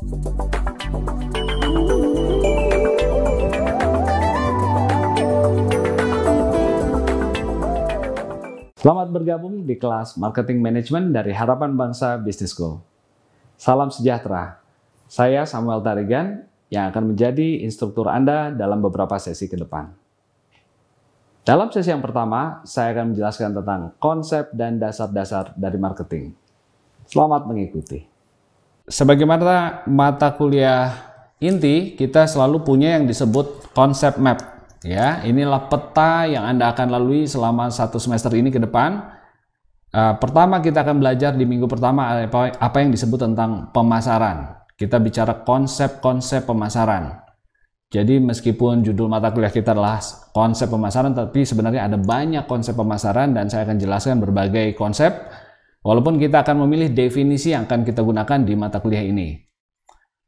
Selamat bergabung di kelas Marketing Management dari Harapan Bangsa Business School. Salam sejahtera. Saya Samuel Tarigan yang akan menjadi instruktur Anda dalam beberapa sesi ke depan. Dalam sesi yang pertama, saya akan menjelaskan tentang konsep dan dasar-dasar dari marketing. Selamat mengikuti. Sebagaimana mata kuliah inti, kita selalu punya yang disebut konsep map. Ya, inilah peta yang Anda akan lalui selama satu semester ini ke depan. Pertama kita akan belajar di minggu pertama apa yang disebut tentang pemasaran. Kita bicara konsep-konsep pemasaran. Jadi meskipun judul mata kuliah kita adalah konsep pemasaran, tapi sebenarnya ada banyak konsep pemasaran dan saya akan jelaskan berbagai konsep. Walaupun kita akan memilih definisi yang akan kita gunakan di mata kuliah ini.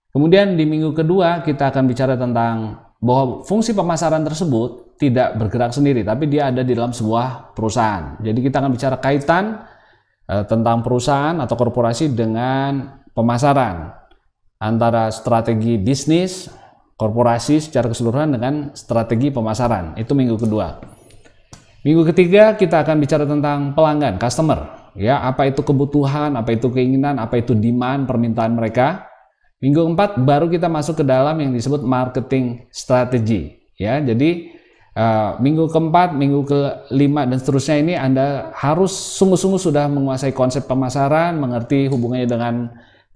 Kemudian di minggu kedua kita akan bicara tentang bahwa fungsi pemasaran tersebut tidak bergerak sendiri, tapi dia ada di dalam sebuah perusahaan. Jadi kita akan bicara kaitan tentang perusahaan atau korporasi dengan pemasaran, antara strategi bisnis, korporasi secara keseluruhan dengan strategi pemasaran. Itu minggu kedua. Minggu ketiga kita akan bicara tentang pelanggan, customer. Ya, apa itu kebutuhan, apa itu keinginan, apa itu demand, permintaan mereka. Minggu keempat baru kita masuk ke dalam yang disebut marketing strategi. Ya, jadi minggu keempat, minggu kelima dan seterusnya ini Anda harus sungguh-sungguh sudah menguasai konsep pemasaran, mengerti hubungannya dengan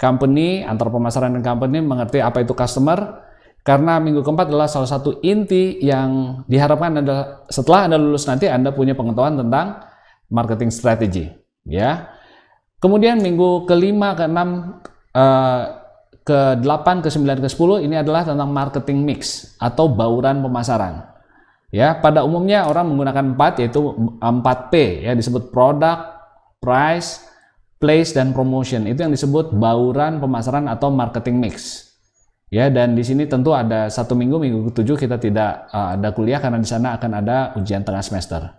company, antara pemasaran dan company, mengerti apa itu customer. Karena minggu keempat adalah salah satu inti yang diharapkan adalah setelah Anda lulus nanti Anda punya pengetahuan tentang marketing strategi. Ya. Kemudian minggu kelima, keenam, ke-8, ke-9, ke-10 ini adalah tentang marketing mix atau bauran pemasaran. Ya, pada umumnya orang menggunakan 4, yaitu 4P ya, disebut product, price, place, dan promotion. Itu yang disebut bauran pemasaran atau marketing mix. Ya, dan di sini tentu ada satu minggu ke-7 kita tidak ada kuliah karena di sana akan ada ujian tengah semester.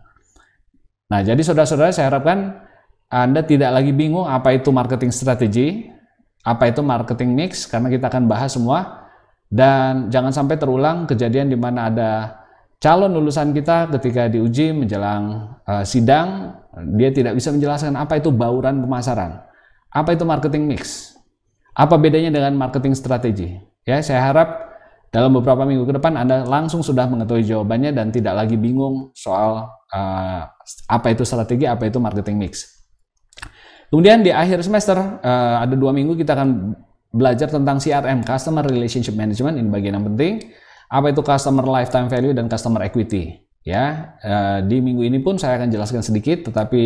Nah, jadi saudara-saudara saya harapkan Anda tidak lagi bingung apa itu marketing strategi, apa itu marketing mix, karena kita akan bahas semua. Dan jangan sampai terulang kejadian di mana ada calon lulusan kita ketika diuji menjelang sidang, dia tidak bisa menjelaskan apa itu bauran pemasaran, apa itu marketing mix, apa bedanya dengan marketing strategi. Ya, saya harap dalam beberapa minggu ke depan Anda langsung sudah mengetahui jawabannya dan tidak lagi bingung soal apa itu strategi, apa itu marketing mix. Kemudian di akhir semester ada 2 minggu kita akan belajar tentang CRM, Customer Relationship Management. Ini bagian yang penting. Apa itu Customer Lifetime Value dan Customer Equity. Ya, di minggu ini pun saya akan jelaskan sedikit, tetapi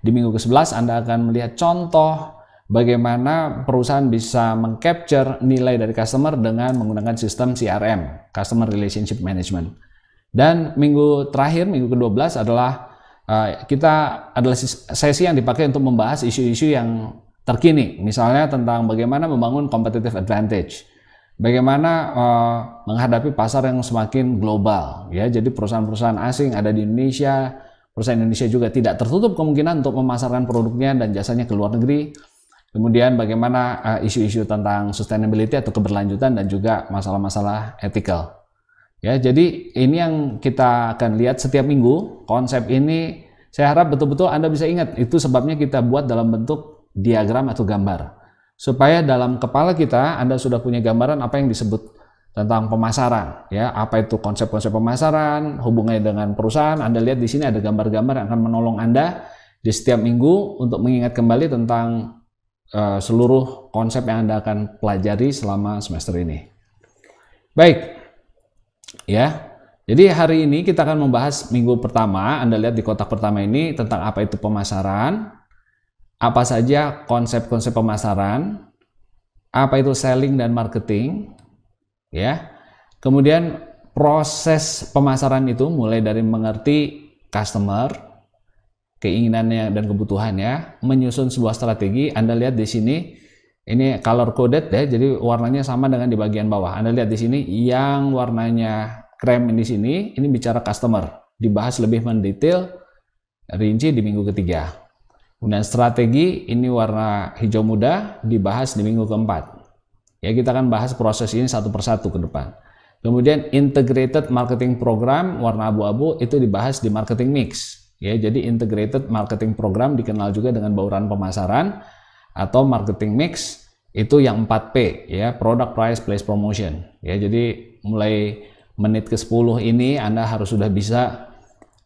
di minggu ke-11 Anda akan melihat contoh bagaimana perusahaan bisa mengcapture nilai dari customer dengan menggunakan sistem CRM, Customer Relationship Management. Dan minggu terakhir, minggu ke-12 adalah kita adalah sesi yang dipakai untuk membahas isu-isu yang terkini, misalnya tentang bagaimana membangun competitive advantage, bagaimana menghadapi pasar yang semakin global. Ya, jadi perusahaan-perusahaan asing ada di Indonesia, perusahaan Indonesia juga tidak tertutup kemungkinan untuk memasarkan produknya dan jasanya ke luar negeri. Kemudian bagaimana isu-isu tentang sustainability atau keberlanjutan dan juga masalah-masalah ethical. Ya, jadi ini yang kita akan lihat setiap minggu. Konsep ini saya harap betul-betul Anda bisa ingat. Itu sebabnya kita buat dalam bentuk diagram atau gambar. Supaya dalam kepala kita Anda sudah punya gambaran apa yang disebut tentang pemasaran. Ya, apa itu konsep-konsep pemasaran, hubungannya dengan perusahaan. Anda lihat di sini ada gambar-gambar yang akan menolong Anda di setiap minggu untuk mengingat kembali tentang seluruh konsep yang Anda akan pelajari selama semester ini. Baik. Ya, jadi hari ini kita akan membahas minggu pertama. Anda lihat di kotak pertama ini tentang apa itu pemasaran, apa saja konsep-konsep pemasaran, apa itu selling dan marketing, ya. Kemudian proses pemasaran itu mulai dari mengerti customer, keinginannya dan kebutuhannya, menyusun sebuah strategi. Anda lihat di sini ini color coded ya, jadi warnanya sama dengan di bagian bawah. Anda lihat di sini yang warnanya krem di sini, ini bicara customer, dibahas lebih mendetail, rinci di minggu ketiga. Kemudian strategi, ini warna hijau muda, dibahas di minggu keempat. Ya, kita akan bahas proses ini satu persatu ke depan. Kemudian integrated marketing program warna abu-abu itu dibahas di marketing mix. Ya, jadi integrated marketing program dikenal juga dengan bauran pemasaran atau marketing mix itu yang 4P ya, product, price, place, promotion. Ya, jadi mulai menit ke-10 ini Anda harus sudah bisa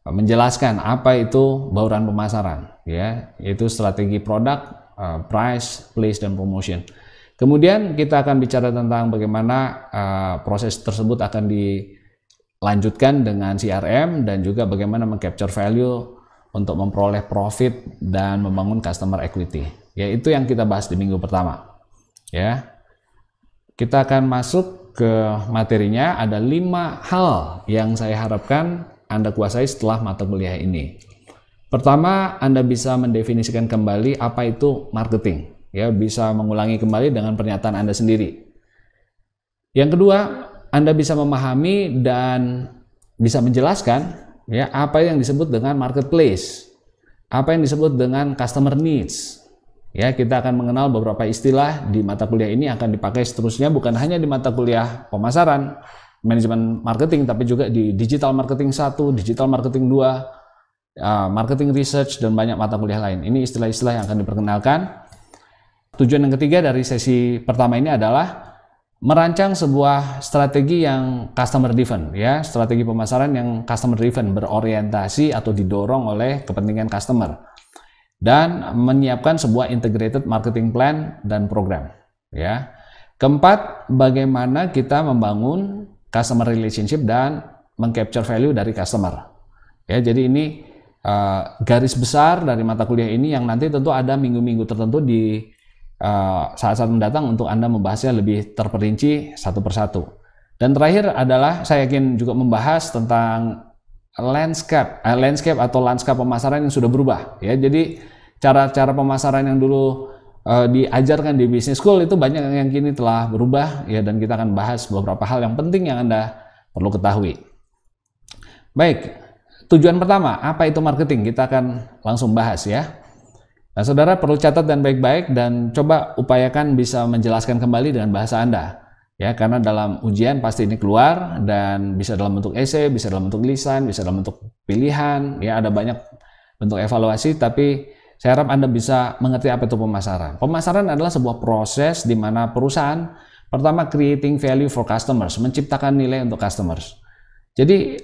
menjelaskan apa itu bauran pemasaran ya, yaitu strategi produk, price, place, dan promotion. Kemudian kita akan bicara tentang bagaimana proses tersebut akan dilanjutkan dengan CRM dan juga bagaimana meng-capture value untuk memperoleh profit dan membangun customer equity. Ya, itu yang kita bahas di minggu pertama. Ya, kita akan masuk ke materinya. Ada 5 hal yang saya harapkan Anda kuasai setelah mata kuliah ini. Pertama, Anda bisa mendefinisikan kembali apa itu marketing. Ya, bisa mengulangi kembali dengan pernyataan Anda sendiri. Yang kedua, Anda bisa memahami dan bisa menjelaskan ya apa yang disebut dengan marketplace, apa yang disebut dengan customer needs. Ya, kita akan mengenal beberapa istilah di mata kuliah ini akan dipakai seterusnya, bukan hanya di mata kuliah pemasaran, manajemen marketing, tapi juga di digital marketing 1, digital marketing 2, marketing research, dan banyak mata kuliah lain. Ini istilah-istilah yang akan diperkenalkan. Tujuan yang ketiga dari sesi pertama ini adalah merancang sebuah strategi yang customer driven, ya, strategi pemasaran yang customer driven, berorientasi atau didorong oleh kepentingan customer, dan menyiapkan sebuah integrated marketing plan dan program. Ya. Keempat, bagaimana kita membangun customer relationship dan meng-capture value dari customer. Ya, jadi ini garis besar dari mata kuliah ini yang nanti tentu ada minggu-minggu tertentu di saat-saat mendatang untuk Anda membahasnya lebih terperinci satu persatu. Dan terakhir adalah saya yakin juga membahas tentang landscape atau lanskap pemasaran yang sudah berubah ya. Jadi cara-cara pemasaran yang dulu diajarkan di business school itu banyak yang kini telah berubah ya, dan kita akan bahas beberapa hal yang penting yang Anda perlu ketahui. Baik, tujuan pertama, apa itu marketing? Kita akan langsung bahas ya. Nah, saudara perlu catat dan baik-baik dan coba upayakan bisa menjelaskan kembali dengan bahasa Anda. Ya, karena dalam ujian pasti ini keluar dan bisa dalam bentuk esai, bisa dalam bentuk lisan, bisa dalam bentuk pilihan, ya ada banyak bentuk evaluasi, tapi saya harap Anda bisa mengerti apa itu pemasaran. Pemasaran adalah sebuah proses di mana perusahaan pertama creating value for customers, menciptakan nilai untuk customers. Jadi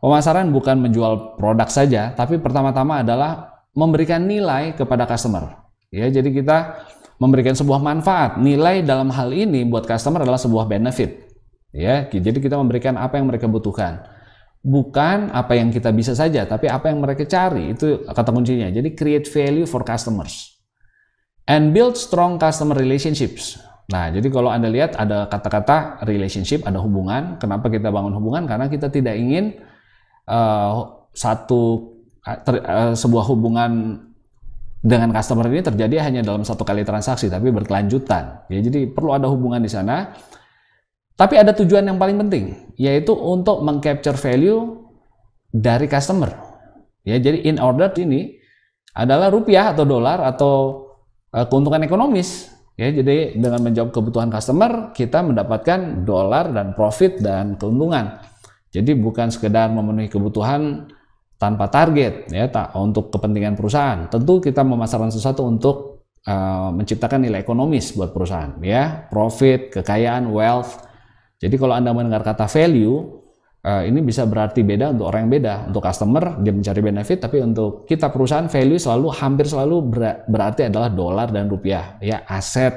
pemasaran bukan menjual produk saja, tapi pertama-tama adalah memberikan nilai kepada customer. Ya, jadi kita memberikan sebuah manfaat. Nilai dalam hal ini buat customer adalah sebuah benefit. Ya, jadi kita memberikan apa yang mereka butuhkan. Bukan apa yang kita bisa saja, tapi apa yang mereka cari. Itu kata kuncinya. Jadi create value for customers. And build strong customer relationships. Nah, jadi kalau Anda lihat ada kata-kata relationship, ada hubungan. Kenapa kita bangun hubungan? Karena kita tidak ingin sebuah hubungan dengan customer ini terjadi hanya dalam satu kali transaksi, tapi berkelanjutan. Ya, jadi perlu ada hubungan di sana. Tapi ada tujuan yang paling penting, yaitu untuk meng-capture value dari customer. Ya, jadi in order ini adalah rupiah atau dolar atau keuntungan ekonomis. Ya, jadi dengan menjawab kebutuhan customer, kita mendapatkan dolar dan profit dan keuntungan. Jadi bukan sekedar memenuhi kebutuhan tanpa target ya, untuk kepentingan perusahaan. Tentu kita memasarkan sesuatu untuk menciptakan nilai ekonomis buat perusahaan ya, profit, kekayaan, wealth. Jadi kalau Anda mendengar kata value, ini bisa berarti beda untuk orang yang beda. Untuk customer dia mencari benefit, tapi untuk kita perusahaan value hampir selalu berarti adalah dolar dan rupiah ya, aset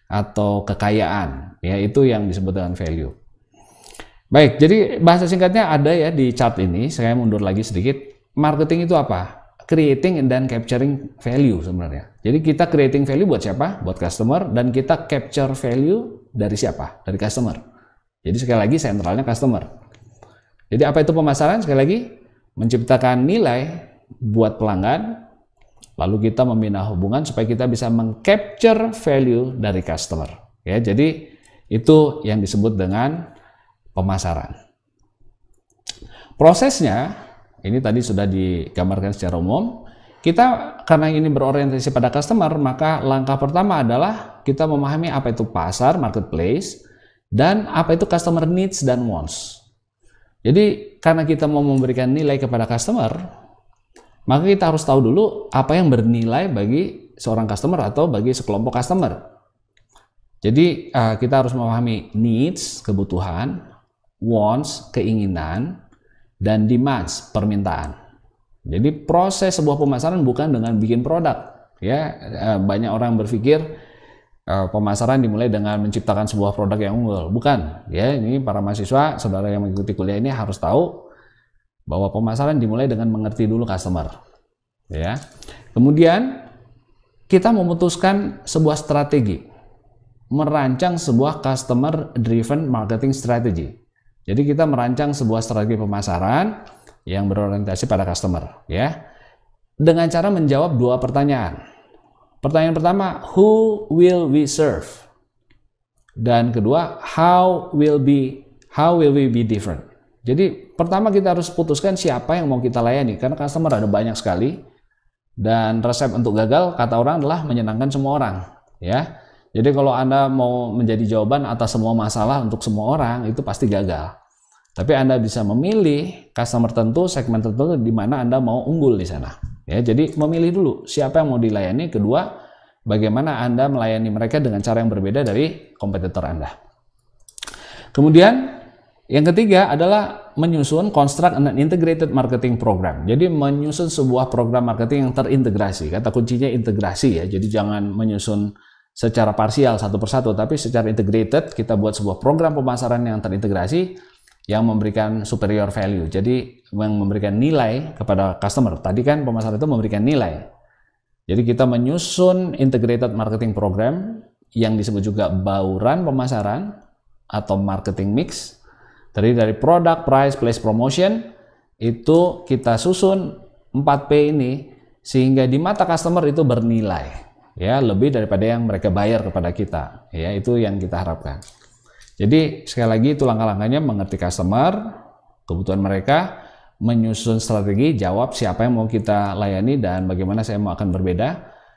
atau kekayaan ya, itu yang disebut dengan value. Baik, jadi bahasa singkatnya ada ya di chart ini. Saya mundur lagi sedikit. Marketing itu apa? Creating dan capturing value sebenarnya. Jadi kita creating value buat siapa? Buat customer. Dan kita capture value dari siapa? Dari customer. Jadi sekali lagi sentralnya customer. Jadi apa itu pemasaran? Sekali lagi, menciptakan nilai buat pelanggan. Lalu kita membina hubungan supaya kita bisa meng-capture value dari customer. Ya, jadi itu yang disebut dengan pemasaran. Prosesnya ini tadi sudah digambarkan secara umum. kita karena ini berorientasi pada customer, maka langkah pertama adalah kita memahami apa itu pasar, marketplace, dan apa itu customer needs dan wants. Jadi karena kita mau memberikan nilai kepada customer, maka kita harus tahu dulu apa yang bernilai bagi seorang customer atau bagi sekelompok customer. Jadi kita harus memahami needs, kebutuhan, wants, keinginan, dan demands, permintaan. Jadi proses sebuah pemasaran bukan dengan bikin produk. Ya, banyak orang berpikir pemasaran dimulai dengan menciptakan sebuah produk yang unggul. Bukan. Ya, ini para mahasiswa, saudara yang mengikuti kuliah ini harus tahu bahwa pemasaran dimulai dengan mengerti dulu customer. Ya. Kemudian kita memutuskan sebuah strategi, merancang sebuah customer driven marketing strategy. Jadi kita merancang sebuah strategi pemasaran yang berorientasi pada customer, ya. Dengan cara menjawab dua pertanyaan. Pertanyaan pertama, who will we serve? Dan kedua, how will we be different? Jadi pertama kita harus putuskan siapa yang mau kita layani, karena customer ada banyak sekali dan resep untuk gagal kata orang adalah menyenangkan semua orang, ya. Jadi kalau Anda mau menjadi jawaban atas semua masalah untuk semua orang itu pasti gagal. Tapi Anda bisa memilih customer tertentu, segmen tertentu di mana Anda mau unggul di sana. Ya, jadi memilih dulu siapa yang mau dilayani. Kedua, bagaimana Anda melayani mereka dengan cara yang berbeda dari kompetitor Anda. Kemudian yang ketiga adalah menyusun construct an integrated marketing program. Jadi menyusun sebuah program marketing yang terintegrasi. Kata kuncinya integrasi ya. Jadi jangan menyusun secara parsial satu persatu, tapi secara integrated kita buat sebuah program pemasaran yang terintegrasi yang memberikan superior value. Jadi yang memberikan nilai kepada customer. Tadi kan pemasaran itu memberikan nilai. Jadi kita menyusun integrated marketing program yang disebut juga bauran pemasaran atau marketing mix. Terdiri dari product, price, place, promotion. Itu kita susun 4P ini sehingga di mata customer itu bernilai. Ya, lebih daripada yang mereka bayar kepada kita. Ya, itu yang kita harapkan. Jadi sekali lagi itu langkah-langkahnya, mengerti customer, kebutuhan mereka, menyusun strategi, jawab siapa yang mau kita layani dan bagaimana saya mau akan berbeda.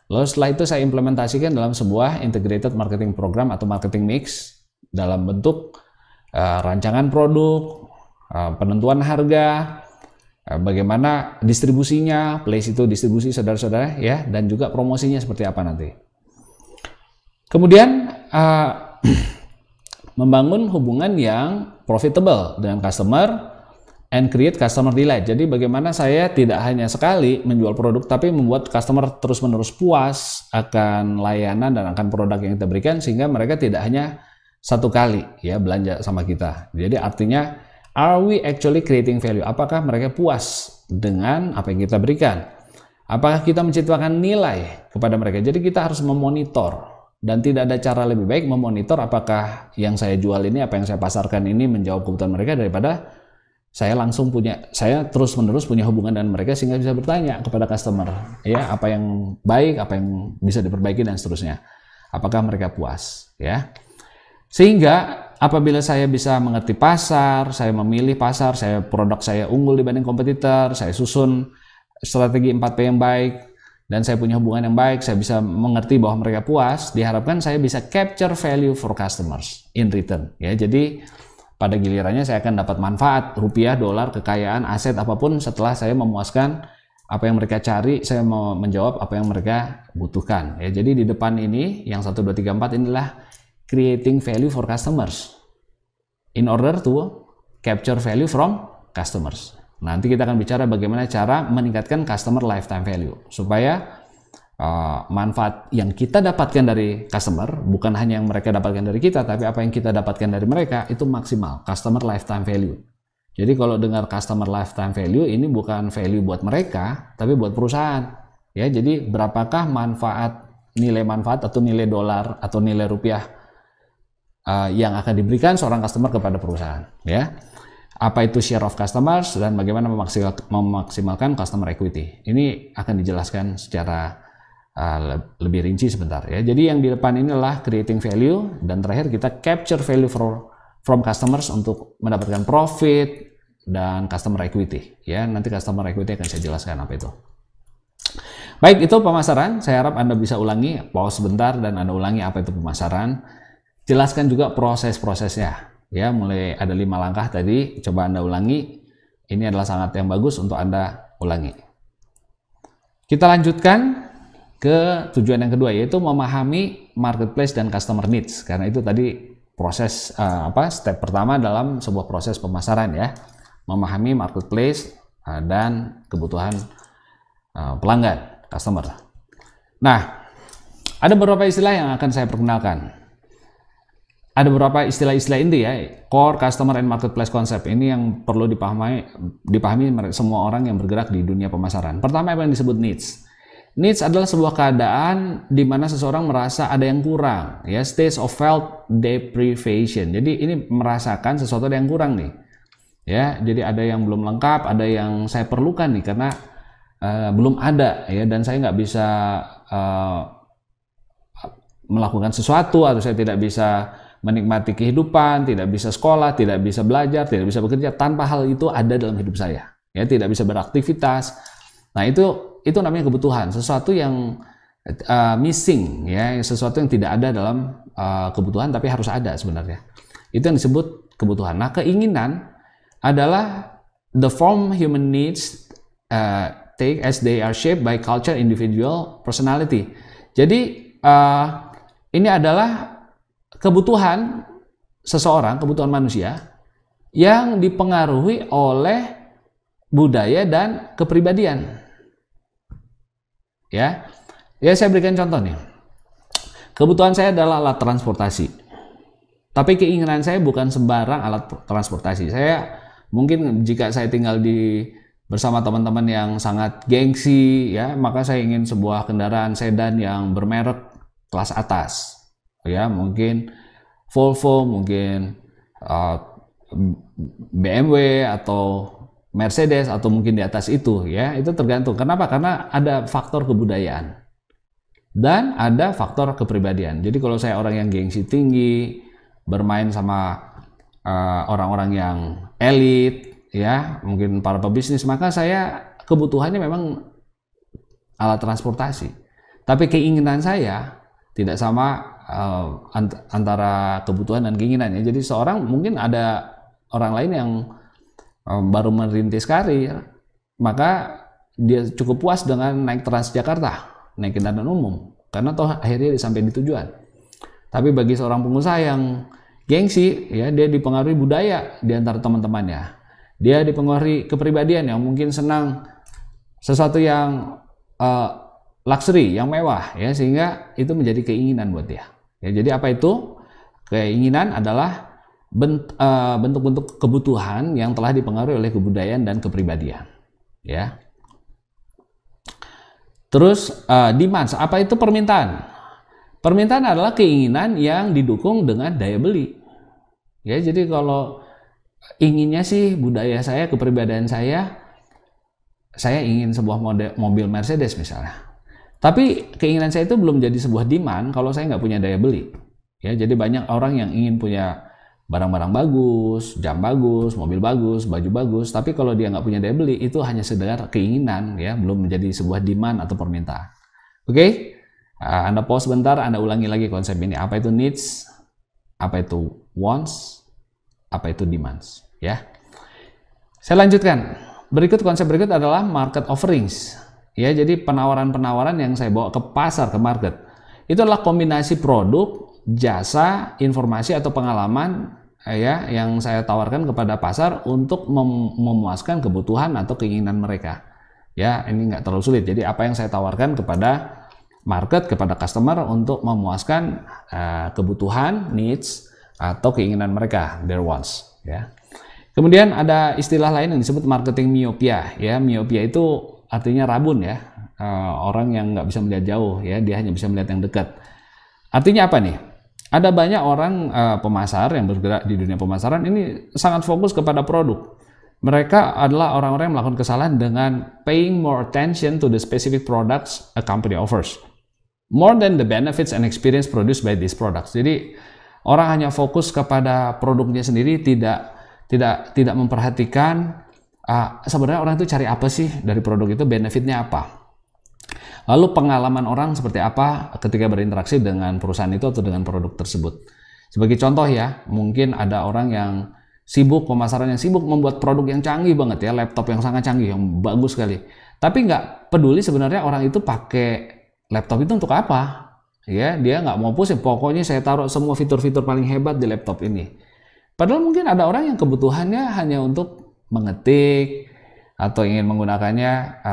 Lalu setelah itu saya implementasikan dalam sebuah integrated marketing program atau marketing mix dalam bentuk rancangan produk, penentuan harga, bagaimana distribusinya, place itu distribusi saudara-saudara ya, dan juga promosinya seperti apa nanti. Kemudian membangun hubungan yang profitable dengan customer and create customer delight. Jadi bagaimana saya tidak hanya sekali menjual produk tapi membuat customer terus-menerus puas akan layanan dan akan produk yang kita berikan sehingga mereka tidak hanya satu kali ya belanja sama kita. Jadi artinya are we actually creating value? Apakah mereka puas dengan apa yang kita berikan? Apakah kita menciptakan nilai kepada mereka? Jadi kita harus memonitor. Dan tidak ada cara lebih baik memonitor apakah yang saya jual ini, apa yang saya pasarkan ini menjawab kebutuhan mereka daripada saya terus-menerus punya hubungan dengan mereka sehingga bisa bertanya kepada customer, ya apa yang baik, apa yang bisa diperbaiki dan seterusnya. Apakah mereka puas, ya? Sehingga apabila saya bisa mengerti pasar, saya memilih pasar, produk saya unggul dibanding kompetitor, saya susun strategi 4P yang baik, dan saya punya hubungan yang baik, saya bisa mengerti bahwa mereka puas, diharapkan saya bisa capture value for customers in return. Ya, jadi pada gilirannya saya akan dapat manfaat, rupiah, dolar, kekayaan, aset, apapun setelah saya memuaskan apa yang mereka cari, saya mau menjawab apa yang mereka butuhkan. Ya, jadi di depan ini, yang 1, 2, 3, 4 inilah creating value for customers in order to capture value from customers. Nanti kita akan bicara bagaimana cara meningkatkan customer lifetime value supaya manfaat yang kita dapatkan dari customer bukan hanya yang mereka dapatkan dari kita, tapi apa yang kita dapatkan dari mereka itu maksimal, customer lifetime value. Jadi kalau dengar customer lifetime value ini bukan value buat mereka, tapi buat perusahaan. Ya, jadi berapakah nilai manfaat atau nilai dolar atau nilai rupiah yang akan diberikan seorang customer kepada perusahaan, ya. Apa itu share of customers dan bagaimana memaksimalkan customer equity. Ini akan dijelaskan secara lebih rinci sebentar ya. Jadi yang di depan ini adalah creating value dan terakhir kita capture value from customers untuk mendapatkan profit dan customer equity ya. Nanti customer equity akan saya jelaskan apa itu. Baik, itu pemasaran. Saya harap Anda bisa ulangi, pause sebentar dan Anda ulangi apa itu pemasaran. Jelaskan juga proses-prosesnya. Ya, mulai ada 5 langkah tadi, coba Anda ulangi. Ini adalah sangat yang bagus untuk Anda ulangi. Kita lanjutkan ke tujuan yang kedua, yaitu memahami marketplace dan customer needs. Karena itu tadi proses step pertama dalam sebuah proses pemasaran ya. Memahami marketplace dan kebutuhan pelanggan, customer. Nah, ada beberapa istilah yang akan saya perkenalkan. Ada beberapa istilah-istilah inti ya, core, customer, and marketplace concept. Ini yang perlu dipahami semua orang yang bergerak di dunia pemasaran. Pertama, apa yang disebut needs. Needs adalah sebuah keadaan di mana seseorang merasa ada yang kurang, ya, stage of felt deprivation. Jadi ini merasakan sesuatu yang kurang nih, ya. Jadi ada yang belum lengkap, ada yang saya perlukan nih karena belum ada, ya, dan saya nggak bisa melakukan sesuatu, atau saya tidak bisa menikmati kehidupan, tidak bisa sekolah, tidak bisa belajar, tidak bisa bekerja tanpa hal itu ada dalam hidup saya, ya, tidak bisa beraktivitas. Nah, itu namanya kebutuhan, sesuatu yang missing, ya, sesuatu yang tidak ada dalam kebutuhan tapi harus ada sebenarnya. Itu yang disebut kebutuhan. Nah, keinginan adalah the form human needs take as they are shaped by culture, individual, personality. Jadi ini adalah kebutuhan seseorang, kebutuhan manusia yang dipengaruhi oleh budaya dan kepribadian. Ya, saya berikan contoh nih. Kebutuhan saya adalah alat transportasi. Tapi keinginan saya bukan sembarang alat transportasi. Saya mungkin jika saya tinggal bersama teman-teman yang sangat gengsi, ya, maka saya ingin sebuah kendaraan sedan yang bermerek kelas atas. Ya, mungkin Volvo, mungkin BMW atau Mercedes, atau mungkin di atas itu, ya. Itu tergantung. Kenapa? Karena ada faktor kebudayaan dan ada faktor kepribadian. Jadi kalau saya orang yang gengsi tinggi, bermain sama orang-orang yang elit, ya, mungkin para pebisnis, maka saya kebutuhannya memang alat transportasi. Tapi keinginan saya tidak sama antara kebutuhan dan keinginannya. Jadi seorang, mungkin ada orang lain yang baru merintis karir, maka dia cukup puas dengan naik Transjakarta, naik kendaraan umum, karena toh akhirnya dia sampai di tujuan. Tapi bagi seorang pengusaha yang gengsi, ya, dia dipengaruhi budaya di antara teman-temannya, dia dipengaruhi kepribadian yang mungkin senang sesuatu yang luxury, yang mewah, ya, sehingga itu menjadi keinginan buat dia. Ya, jadi apa itu? Keinginan adalah bentuk-bentuk kebutuhan yang telah dipengaruhi oleh kebudayaan dan kepribadian, ya. Terus demands, apa itu permintaan? Permintaan adalah keinginan yang didukung dengan daya beli, ya. Jadi kalau inginnya sih budaya saya, kepribadian saya ingin sebuah mobil Mercedes misalnya, tapi keinginan saya itu belum jadi sebuah demand kalau saya nggak punya daya beli, ya. Jadi banyak orang yang ingin punya barang-barang bagus, jam bagus, mobil bagus, baju bagus, tapi kalau dia nggak punya daya beli, itu hanya sekedar keinginan, ya, belum menjadi sebuah demand atau permintaan. Oke? Anda pause sebentar, Anda ulangi lagi konsep ini. Apa itu needs? Apa itu wants? Apa itu demands? Ya. Saya lanjutkan. Konsep berikut adalah market offerings. Ya, jadi penawaran-penawaran yang saya bawa ke pasar, ke market. Itu adalah kombinasi produk, jasa, informasi atau pengalaman, ya, yang saya tawarkan kepada pasar untuk memuaskan kebutuhan atau keinginan mereka. Ya, ini nggak terlalu sulit. Jadi apa yang saya tawarkan kepada market, kepada customer untuk memuaskan kebutuhan, needs, atau keinginan mereka, their wants, ya. Kemudian ada istilah lain yang disebut marketing myopia, ya. Myopia itu artinya rabun, ya. Orang yang nggak bisa melihat jauh, ya, dia hanya bisa melihat yang dekat. Artinya apa nih? Ada banyak orang pemasar yang bergerak di dunia pemasaran ini sangat fokus kepada produk. Mereka adalah orang-orang yang melakukan kesalahan dengan paying more attention to the specific products a company offers, more than the benefits and experience produced by these products. Jadi orang hanya fokus kepada produknya sendiri, tidak memperhatikan sebenarnya orang itu cari apa sih dari produk itu, benefitnya apa. Lalu pengalaman orang seperti apa ketika berinteraksi dengan perusahaan itu atau dengan produk tersebut. Sebagai contoh ya, mungkin ada orang yang sibuk, pemasaran yang sibuk membuat produk yang canggih banget ya, laptop yang sangat canggih, yang bagus sekali. Tapi nggak peduli sebenarnya orang itu pakai laptop itu untuk apa. Ya, dia nggak mau pusing, pokoknya saya taruh semua fitur-fitur paling hebat di laptop ini. Padahal mungkin ada orang yang kebutuhannya hanya untuk mengetik, atau ingin menggunakannya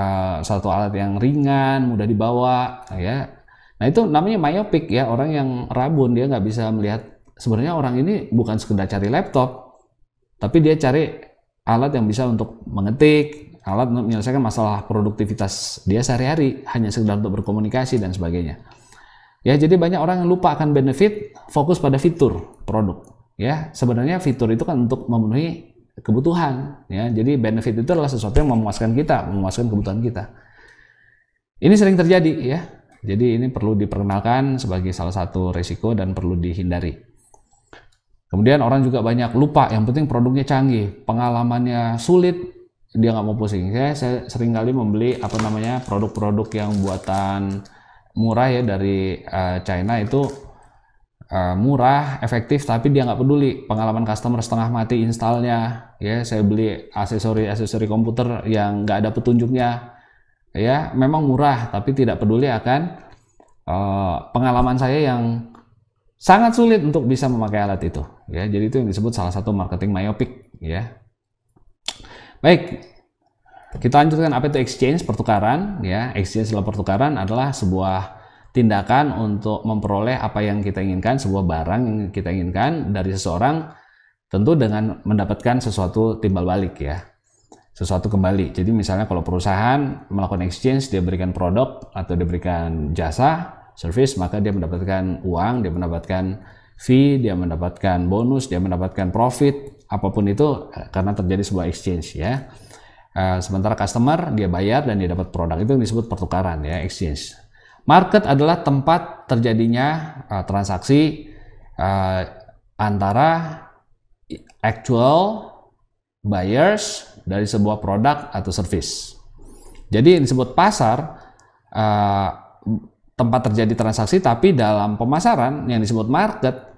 satu alat yang ringan, mudah dibawa, ya. Nah itu namanya myopic ya, orang yang rabun, dia nggak bisa melihat sebenarnya orang ini bukan sekedar cari laptop, tapi dia cari alat yang bisa untuk mengetik, alat untuk menyelesaikan masalah produktivitas dia sehari-hari, hanya sekedar untuk berkomunikasi dan sebagainya. Ya, jadi banyak orang yang lupa akan benefit, fokus pada fitur produk. Ya, sebenarnya fitur itu kan untuk memenuhi kebutuhan. Ya, jadi benefit itu adalah sesuatu yang memuaskan kita, memuaskan kebutuhan kita. Ini sering terjadi ya. Jadi ini perlu diperkenalkan sebagai salah satu risiko dan perlu dihindari. Kemudian orang juga banyak lupa, yang penting produknya canggih, pengalamannya sulit, dia nggak mau pusing. Saya sering kali membeli produk-produk yang buatan murah ya dari China itu murah, efektif, tapi dia nggak peduli pengalaman customer setengah mati installnya. Ya, saya beli aksesori komputer yang nggak ada petunjuknya. Ya, memang murah, tapi tidak peduli akan pengalaman saya yang sangat sulit untuk bisa memakai alat itu. Ya, jadi itu yang disebut salah satu marketing myopic. Ya, baik. Kita lanjutkan apa itu exchange, pertukaran. Ya, exchange adalah pertukaran adalah sebuah tindakan untuk memperoleh apa yang kita inginkan, sebuah barang yang kita inginkan dari seseorang, tentu dengan mendapatkan sesuatu timbal balik ya, sesuatu kembali. Jadi misalnya kalau perusahaan melakukan exchange, dia berikan produk atau dia berikan jasa, service, maka dia mendapatkan uang, dia mendapatkan fee, dia mendapatkan bonus, dia mendapatkan profit, apapun itu karena terjadi sebuah exchange ya. Sementara customer dia bayar dan dia dapat produk, itu yang disebut pertukaran ya, exchange. Market adalah tempat terjadinya transaksi antara actual buyers dari sebuah produk atau service. Jadi yang disebut pasar tempat terjadi transaksi, tapi dalam pemasaran yang disebut market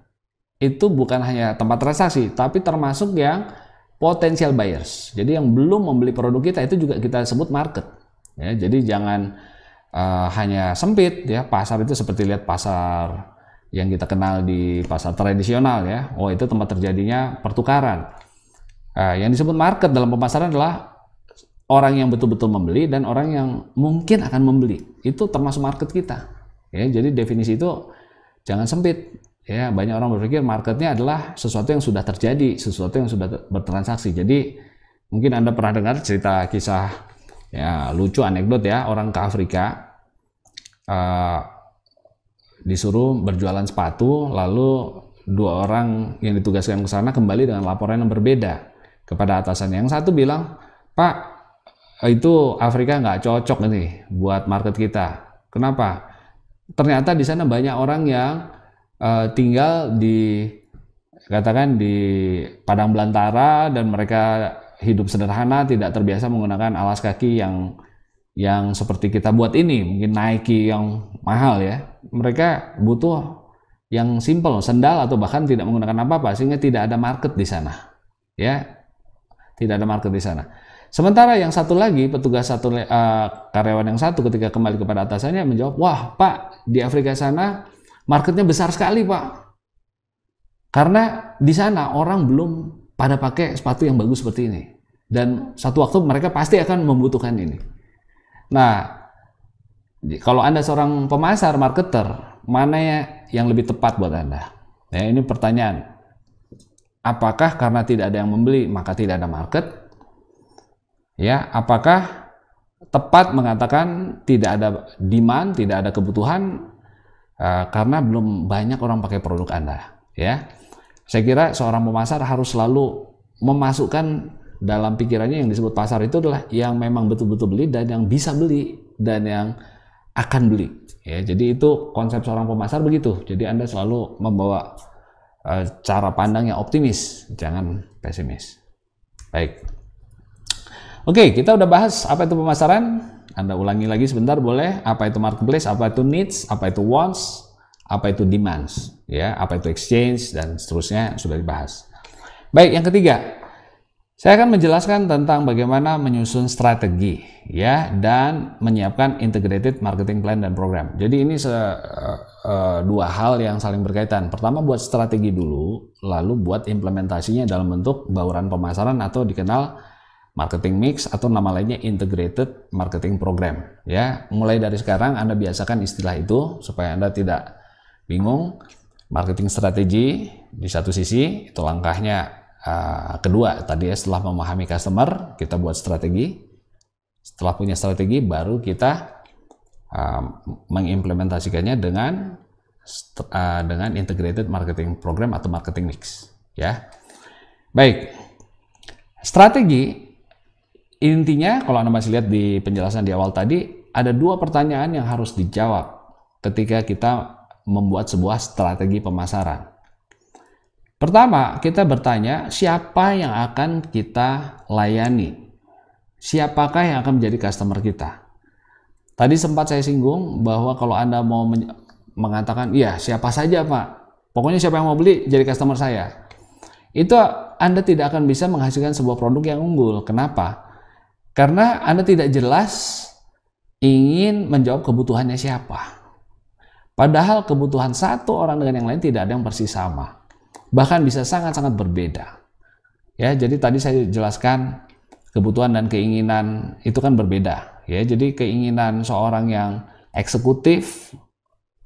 itu bukan hanya tempat transaksi, tapi termasuk yang potential buyers. Jadi yang belum membeli produk kita itu juga kita sebut market. Ya, jadi jangan hanya sempit ya. Pasar itu seperti lihat pasar yang kita kenal di pasar tradisional ya. Oh, itu tempat terjadinya pertukaran. Yang disebut market dalam pemasaran adalah orang yang betul-betul membeli dan orang yang mungkin akan membeli. Itu termasuk market kita. Ya, jadi definisi itu jangan sempit. Ya, banyak orang berpikir marketnya adalah sesuatu yang sudah terjadi, sesuatu yang sudah bertransaksi. Jadi mungkin Anda pernah dengar cerita kisah ya lucu, anekdot ya, orang ke Afrika disuruh berjualan sepatu, lalu dua orang yang ditugaskan ke sana kembali dengan laporan yang berbeda kepada atasannya. Yang satu bilang, Pak, itu Afrika nggak cocok nih buat market kita. Kenapa? Ternyata di sana banyak orang yang tinggal di katakan di padang belantara dan mereka hidup sederhana, tidak terbiasa menggunakan alas kaki yang seperti kita buat ini, mungkin Nike yang mahal ya. Mereka butuh yang simple, sandal atau bahkan tidak menggunakan apa-apa, sehingga tidak ada market di sana. Ya, tidak ada market di sana. Sementara yang satu lagi, karyawan yang satu ketika kembali kepada atasannya menjawab, wah Pak, di Afrika sana marketnya besar sekali Pak, karena di sana orang belum pada pakai sepatu yang bagus seperti ini, dan satu waktu mereka pasti akan membutuhkan ini. Nah, kalau Anda seorang pemasar, marketer, mana yang lebih tepat buat Anda? Ya, ini pertanyaan. Apakah karena tidak ada yang membeli maka tidak ada market? Ya, apakah tepat mengatakan tidak ada demand, tidak ada kebutuhan karena belum banyak orang pakai produk Anda? Ya, saya kira seorang pemasar harus selalu memasukkan dalam pikirannya yang disebut pasar itu adalah yang memang betul-betul beli dan yang bisa beli dan yang akan beli. Ya, jadi itu konsep seorang pemasar begitu. Jadi Anda selalu membawa cara pandang yang optimis, jangan pesimis. Baik. Oke, kita udah bahas apa itu pemasaran. Anda ulangi lagi sebentar boleh. Apa itu marketplace, apa itu needs, apa itu wants, apa itu demands, ya, apa itu exchange, dan seterusnya sudah dibahas. Baik, yang ketiga, saya akan menjelaskan tentang bagaimana menyusun strategi, ya, dan menyiapkan integrated marketing plan dan program. Jadi ini dua hal yang saling berkaitan. Pertama, buat strategi dulu, lalu buat implementasinya dalam bentuk bauran pemasaran atau dikenal marketing mix atau nama lainnya integrated marketing program. Ya, mulai dari sekarang Anda biasakan istilah itu supaya Anda tidak bingung. Marketing strategi di satu sisi itu langkahnya. Kedua, tadi ya, setelah memahami customer, kita buat strategi. Setelah punya strategi, baru kita mengimplementasikannya dengan integrated marketing program atau marketing mix. Ya, baik. Strategi intinya, kalau Anda masih lihat di penjelasan di awal tadi, ada dua pertanyaan yang harus dijawab ketika kita membuat sebuah strategi pemasaran. Pertama, kita bertanya siapa yang akan kita layani, siapakah yang akan menjadi customer kita. Tadi sempat saya singgung bahwa kalau Anda mau mengatakan, iya siapa saja Pak, pokoknya siapa yang mau beli jadi customer saya, itu Anda tidak akan bisa menghasilkan sebuah produk yang unggul. Kenapa? Karena Anda tidak jelas ingin menjawab kebutuhannya siapa. Padahal kebutuhan satu orang dengan yang lain tidak ada yang persis sama. Bahkan bisa sangat-sangat berbeda. Ya, jadi tadi saya jelaskan kebutuhan dan keinginan itu kan berbeda. Ya, jadi keinginan seorang yang eksekutif,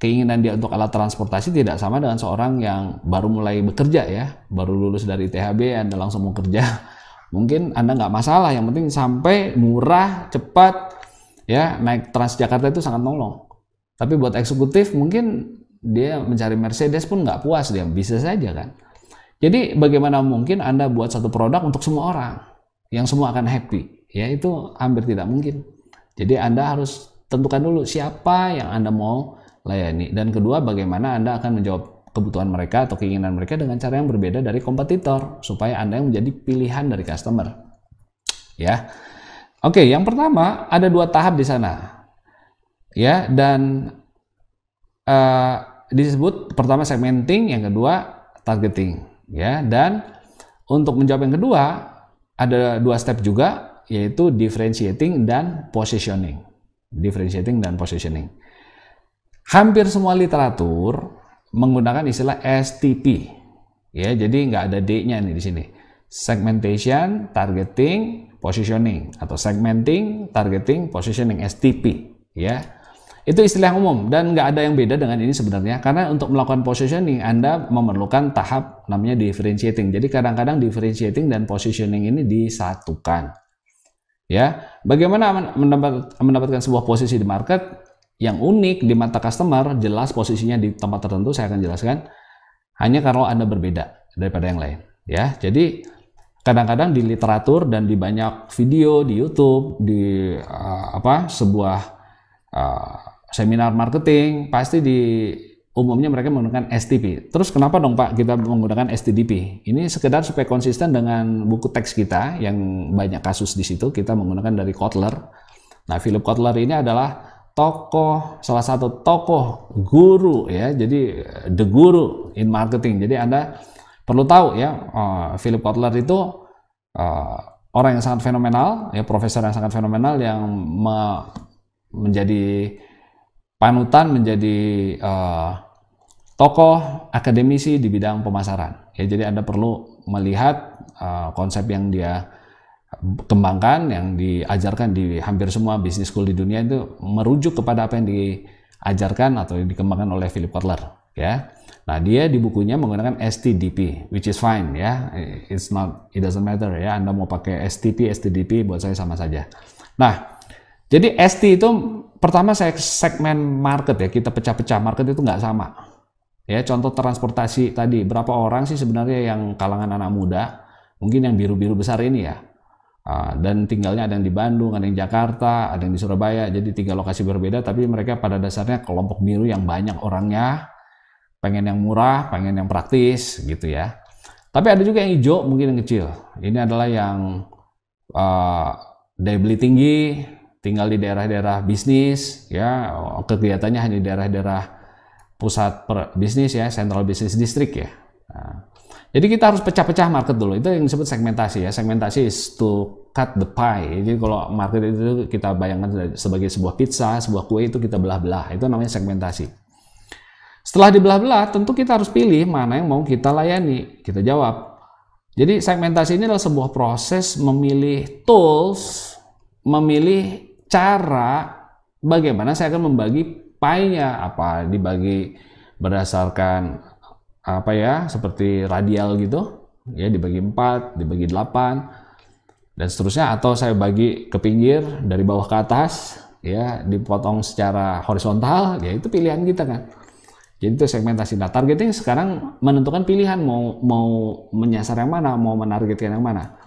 keinginan dia untuk alat transportasi tidak sama dengan seorang yang baru mulai bekerja ya, baru lulus dari THB, Anda langsung mau kerja. Mungkin Anda nggak masalah, yang penting sampai murah, cepat, ya, naik Transjakarta itu sangat nolong. Tapi buat eksekutif mungkin dia mencari Mercedes pun nggak puas, dia bisa saja kan. Jadi bagaimana mungkin Anda buat satu produk untuk semua orang yang semua akan happy, ya, itu hampir tidak mungkin. Jadi Anda harus tentukan dulu siapa yang Anda mau layani, dan kedua, bagaimana Anda akan menjawab kebutuhan mereka atau keinginan mereka dengan cara yang berbeda dari kompetitor supaya Anda yang menjadi pilihan dari customer. Ya. Oke, yang pertama ada dua tahap di sana. Ya, dan disebut pertama segmenting, yang kedua targeting, ya. Dan untuk menjawab yang kedua ada dua step juga, yaitu differentiating dan positioning. Differentiating dan positioning. Hampir semua literatur menggunakan istilah STP, ya. Jadi nggak ada D-nya nih di sini. Segmentation, targeting, positioning, atau segmenting, targeting, positioning, STP, ya. Itu istilah yang umum dan nggak ada yang beda dengan ini sebenarnya, karena untuk melakukan positioning Anda memerlukan tahap namanya differentiating. Jadi kadang-kadang differentiating dan positioning ini disatukan. Ya, bagaimana mendapatkan sebuah posisi di market yang unik di mata customer, jelas posisinya di tempat tertentu, saya akan jelaskan, hanya kalau Anda berbeda daripada yang lain. Ya, jadi kadang-kadang di literatur dan di banyak video di YouTube, di sebuah seminar marketing, pasti umumnya mereka menggunakan STP. Terus kenapa dong Pak kita menggunakan STDP? Ini sekedar supaya konsisten dengan buku teks kita yang banyak kasus di situ. Kita menggunakan dari Kotler. Nah, Philip Kotler ini adalah salah satu tokoh guru, ya. Jadi the guru in marketing. Jadi Anda perlu tahu ya, Philip Kotler itu orang yang sangat fenomenal, ya, profesor yang sangat fenomenal yang menjadi panutan, menjadi tokoh akademisi di bidang pemasaran. Ya, jadi Anda perlu melihat konsep yang dia kembangkan, yang diajarkan di hampir semua business school di dunia itu merujuk kepada apa yang diajarkan atau yang dikembangkan oleh Philip Kotler. Ya, nah dia di bukunya menggunakan STDP, which is fine ya, it doesn't matter ya. Anda mau pakai STP, STDP buat saya sama saja. Nah, jadi ST itu pertama saya segmen market ya, kita pecah-pecah market itu nggak sama. Ya, contoh transportasi tadi, berapa orang sih sebenarnya yang kalangan anak muda, mungkin yang biru-biru besar ini ya, dan tinggalnya ada yang di Bandung, ada yang di Jakarta, ada yang di Surabaya, jadi 3 lokasi berbeda, tapi mereka pada dasarnya kelompok biru yang banyak orangnya, pengen yang murah, pengen yang praktis gitu ya. Tapi ada juga yang hijau, mungkin yang kecil. Ini adalah yang daya beli tinggi, tinggal di daerah-daerah bisnis, ya, kegiatannya hanya di daerah-daerah pusat bisnis ya, central business district ya. Nah, jadi kita harus pecah-pecah market dulu. Itu yang disebut segmentasi ya. Segmentasi is to cut the pie. Jadi kalau market itu kita bayangkan sebagai sebuah pizza, sebuah kue itu kita belah-belah. Itu namanya segmentasi. Setelah dibelah-belah, tentu kita harus pilih mana yang mau kita layani. Kita jawab. Jadi segmentasi ini adalah sebuah proses memilih tools, memilih cara bagaimana saya akan membagi pie-nya. Apa dibagi berdasarkan apa ya, seperti radial gitu ya, dibagi 4, dibagi 8 dan seterusnya, atau saya bagi ke pinggir dari bawah ke atas ya, dipotong secara horizontal ya, itu pilihan kita kan. Jadi itu segmentasi. Nah, targeting sekarang menentukan pilihan mau menyasar yang mana, mau menargetkan yang mana.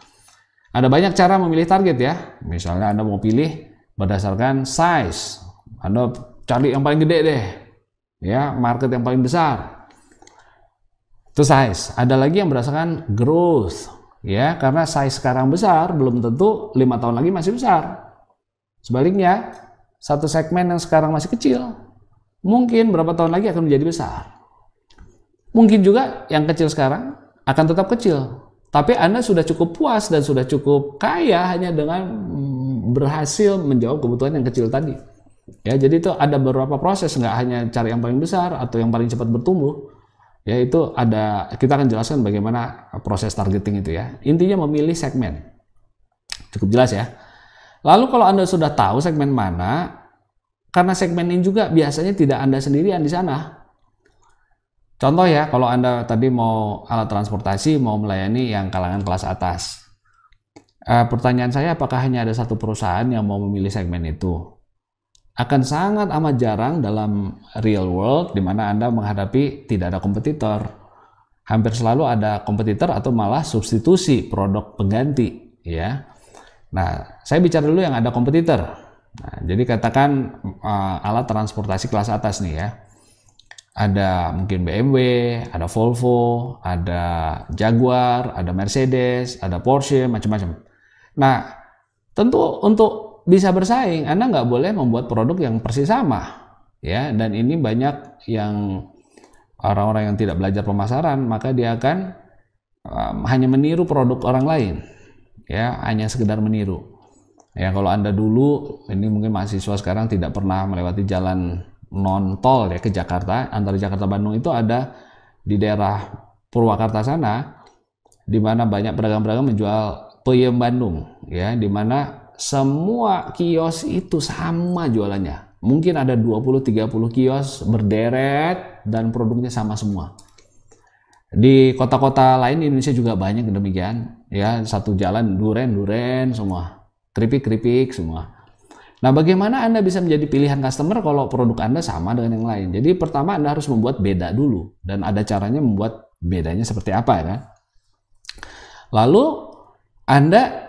Ada banyak cara memilih target ya. Misalnya Anda mau pilih berdasarkan size, Anda cari yang paling gede deh ya, market yang paling besar. Itu size. Ada lagi yang berdasarkan growth ya, karena size sekarang besar belum tentu 5 tahun lagi masih besar. Sebaliknya, satu segmen yang sekarang masih kecil mungkin berapa tahun lagi akan menjadi besar. Mungkin juga yang kecil sekarang akan tetap kecil, tapi Anda sudah cukup puas dan sudah cukup kaya hanya dengan berhasil menjawab kebutuhan yang kecil tadi. Ya, jadi itu ada beberapa proses, nggak hanya cari yang paling besar atau yang paling cepat bertumbuh. Ya, itu ada, kita akan jelaskan bagaimana proses targeting itu ya. Intinya memilih segmen. Cukup jelas ya. Lalu kalau Anda sudah tahu segmen mana, karena segmen ini juga biasanya tidak Anda sendirian di sana. Contoh ya, kalau Anda tadi mau alat transportasi, mau melayani yang kalangan kelas atas. Pertanyaan saya, apakah hanya ada satu perusahaan yang mau memilih segmen itu? Akan sangat amat jarang dalam real world di mana Anda menghadapi tidak ada kompetitor. Hampir selalu ada kompetitor atau malah substitusi produk pengganti ya. Nah, saya bicara dulu yang ada kompetitor. Nah, jadi katakan alat transportasi kelas atas nih ya. Ada mungkin BMW, ada Volvo, ada Jaguar, ada Mercedes, ada Porsche, macam-macam. Nah, tentu untuk bisa bersaing, Anda nggak boleh membuat produk yang persis sama, ya. Dan ini banyak yang orang-orang yang tidak belajar pemasaran, maka dia akan hanya meniru produk orang lain, ya, hanya sekedar meniru. Ya, kalau Anda dulu, ini mungkin mahasiswa sekarang tidak pernah melewati jalan non tol ya ke Jakarta, antara Jakarta Bandung itu ada di daerah Purwakarta sana, di mana banyak pedagang-pedagang menjual peyem Bandung, ya, di mana semua kios itu sama jualannya. Mungkin ada 20-30 kios berderet dan produknya sama semua. Di kota-kota lain di Indonesia juga banyak demikian. Ya, satu jalan duren semua. Keripik semua. Nah, bagaimana Anda bisa menjadi pilihan customer kalau produk Anda sama dengan yang lain? Jadi pertama Anda harus membuat beda dulu. Dan ada caranya membuat bedanya seperti apa ya kan? Lalu Anda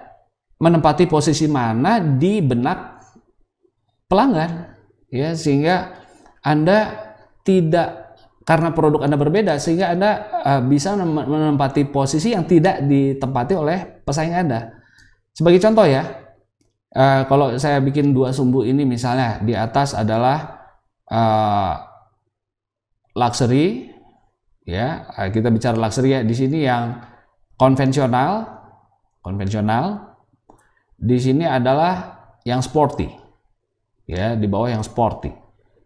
menempati posisi mana di benak pelanggan ya, sehingga Anda tidak, karena produk Anda berbeda, sehingga Anda bisa menempati posisi yang tidak ditempati oleh pesaing Anda. Sebagai contoh ya, kalau saya bikin 2 sumbu ini, misalnya di atas adalah luxury ya, kita bicara luxury ya, di sini yang konvensional. Di sini adalah yang sporty, ya, di bawah yang sporty.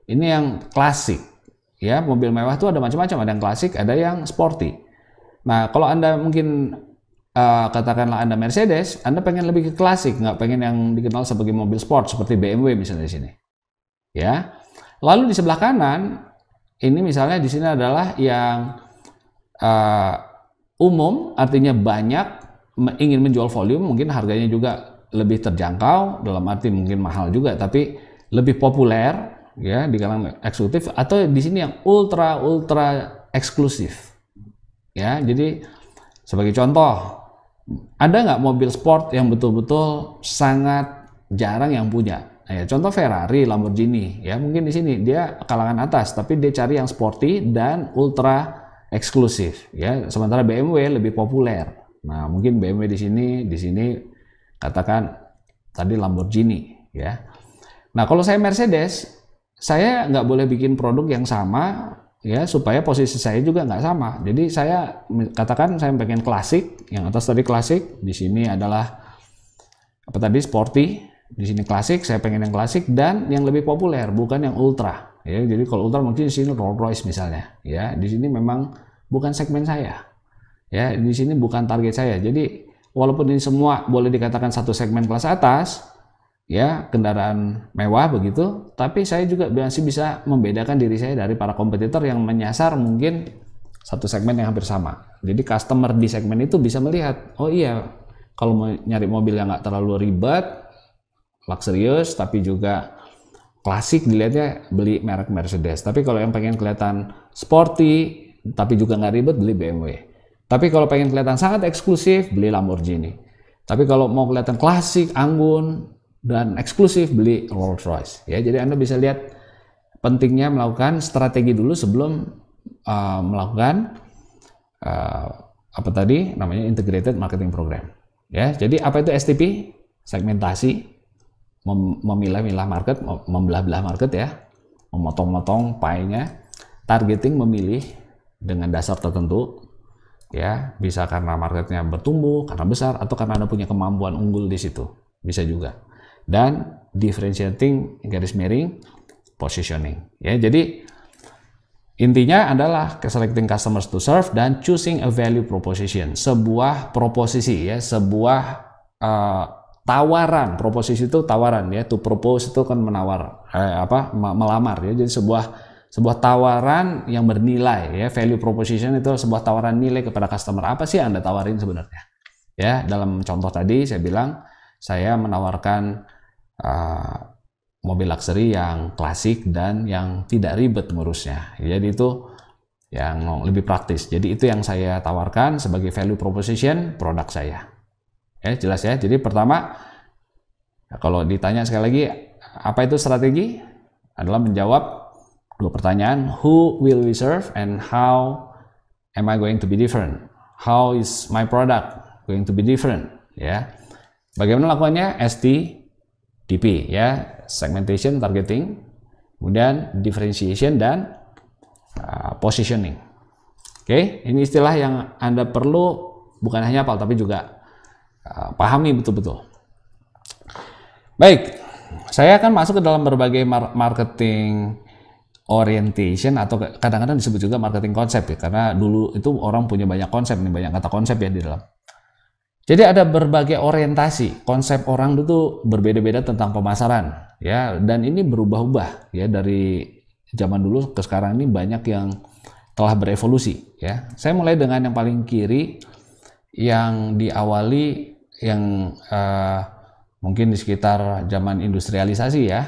Ini yang klasik, ya, mobil mewah itu ada macam-macam, ada yang klasik, ada yang sporty. Nah, kalau Anda mungkin katakanlah Anda Mercedes, Anda pengen lebih ke klasik, nggak pengen yang dikenal sebagai mobil sport seperti BMW misalnya di sini, ya. Lalu di sebelah kanan, ini misalnya di sini adalah yang umum, artinya banyak, ingin menjual volume, mungkin harganya juga lebih terjangkau, dalam arti mungkin mahal juga, tapi lebih populer ya di kalangan eksekutif, atau di sini yang ultra eksklusif ya. Jadi sebagai contoh, ada nggak mobil sport yang betul-betul sangat jarang yang punya? Nah, ya, contoh Ferrari, Lamborghini ya, mungkin di sini dia kalangan atas, tapi dia cari yang sporty dan ultra eksklusif ya. Sementara BMW lebih populer. Nah, mungkin BMW di sini katakan tadi Lamborghini ya. Nah kalau saya Mercedes, saya nggak boleh bikin produk yang sama ya, supaya posisi saya juga nggak sama. Jadi saya katakan saya pengen klasik, yang atas tadi klasik, di sini adalah apa tadi sporty, di sini klasik, saya pengen yang klasik dan yang lebih populer, bukan yang ultra ya. Jadi kalau ultra mungkin di sini Rolls Royce misalnya ya, di sini memang bukan segmen saya ya, di sini bukan target saya. Jadi walaupun ini semua boleh dikatakan satu segmen kelas atas ya, kendaraan mewah begitu, tapi saya juga masih bisa membedakan diri saya dari para kompetitor yang menyasar mungkin satu segmen yang hampir sama. Jadi customer di segmen itu bisa melihat, oh iya, kalau mau nyari mobil yang nggak terlalu ribet, luxurious, tapi juga klasik, dilihatnya beli merek Mercedes. Tapi kalau yang pengen kelihatan sporty, tapi juga nggak ribet, beli BMW. Tapi kalau pengen kelihatan sangat eksklusif, beli Lamborghini. Tapi kalau mau kelihatan klasik, anggun, dan eksklusif, beli Rolls Royce. Ya, jadi Anda bisa lihat pentingnya melakukan strategi dulu sebelum melakukan apa tadi namanya integrated marketing program. Ya, jadi apa itu STP? Segmentasi, memilah-milah market, membelah-belah market ya, memotong-motong pie-nya. Targeting, memilih dengan dasar tertentu ya, bisa karena marketnya bertumbuh, karena besar, atau karena Anda punya kemampuan unggul di situ, bisa juga. Dan differentiating, garis miring, positioning ya. Jadi intinya adalah selecting customers to serve dan choosing a value proposition, sebuah proposisi ya, sebuah tawaran. Proposisi itu tawaran ya, to propose itu kan menawar, melamar ya. Jadi sebuah tawaran yang bernilai ya. Value proposition itu sebuah tawaran nilai kepada customer. Apa sih yang Anda tawarin sebenarnya ya? Dalam contoh tadi saya bilang saya menawarkan mobil luxury yang klasik dan yang tidak ribet ngurusnya. Jadi itu yang lebih praktis. Jadi itu yang saya tawarkan sebagai value proposition produk saya. Ya, jelas ya. Jadi pertama, kalau ditanya sekali lagi, apa itu strategi? Adalah menjawab dua pertanyaan, who will we serve and how am I going to be different? How is my product going to be different? Ya. Bagaimana lakukannya? STDP ya, segmentation, targeting, kemudian differentiation dan positioning. Oke, ini istilah yang Anda perlu bukan hanya hafal tapi juga pahami betul-betul. Baik, saya akan masuk ke dalam berbagai marketing orientation atau kadang-kadang disebut juga marketing konsep ya, karena dulu itu orang punya banyak konsep nih, banyak kata konsep ya di dalam. Jadi ada berbagai orientasi, konsep orang itu berbeda-beda tentang pemasaran ya, dan ini berubah-ubah ya, dari zaman dulu ke sekarang ini banyak yang telah berevolusi ya. Saya mulai dengan yang paling kiri yang diawali yang mungkin di sekitar zaman industrialisasi ya,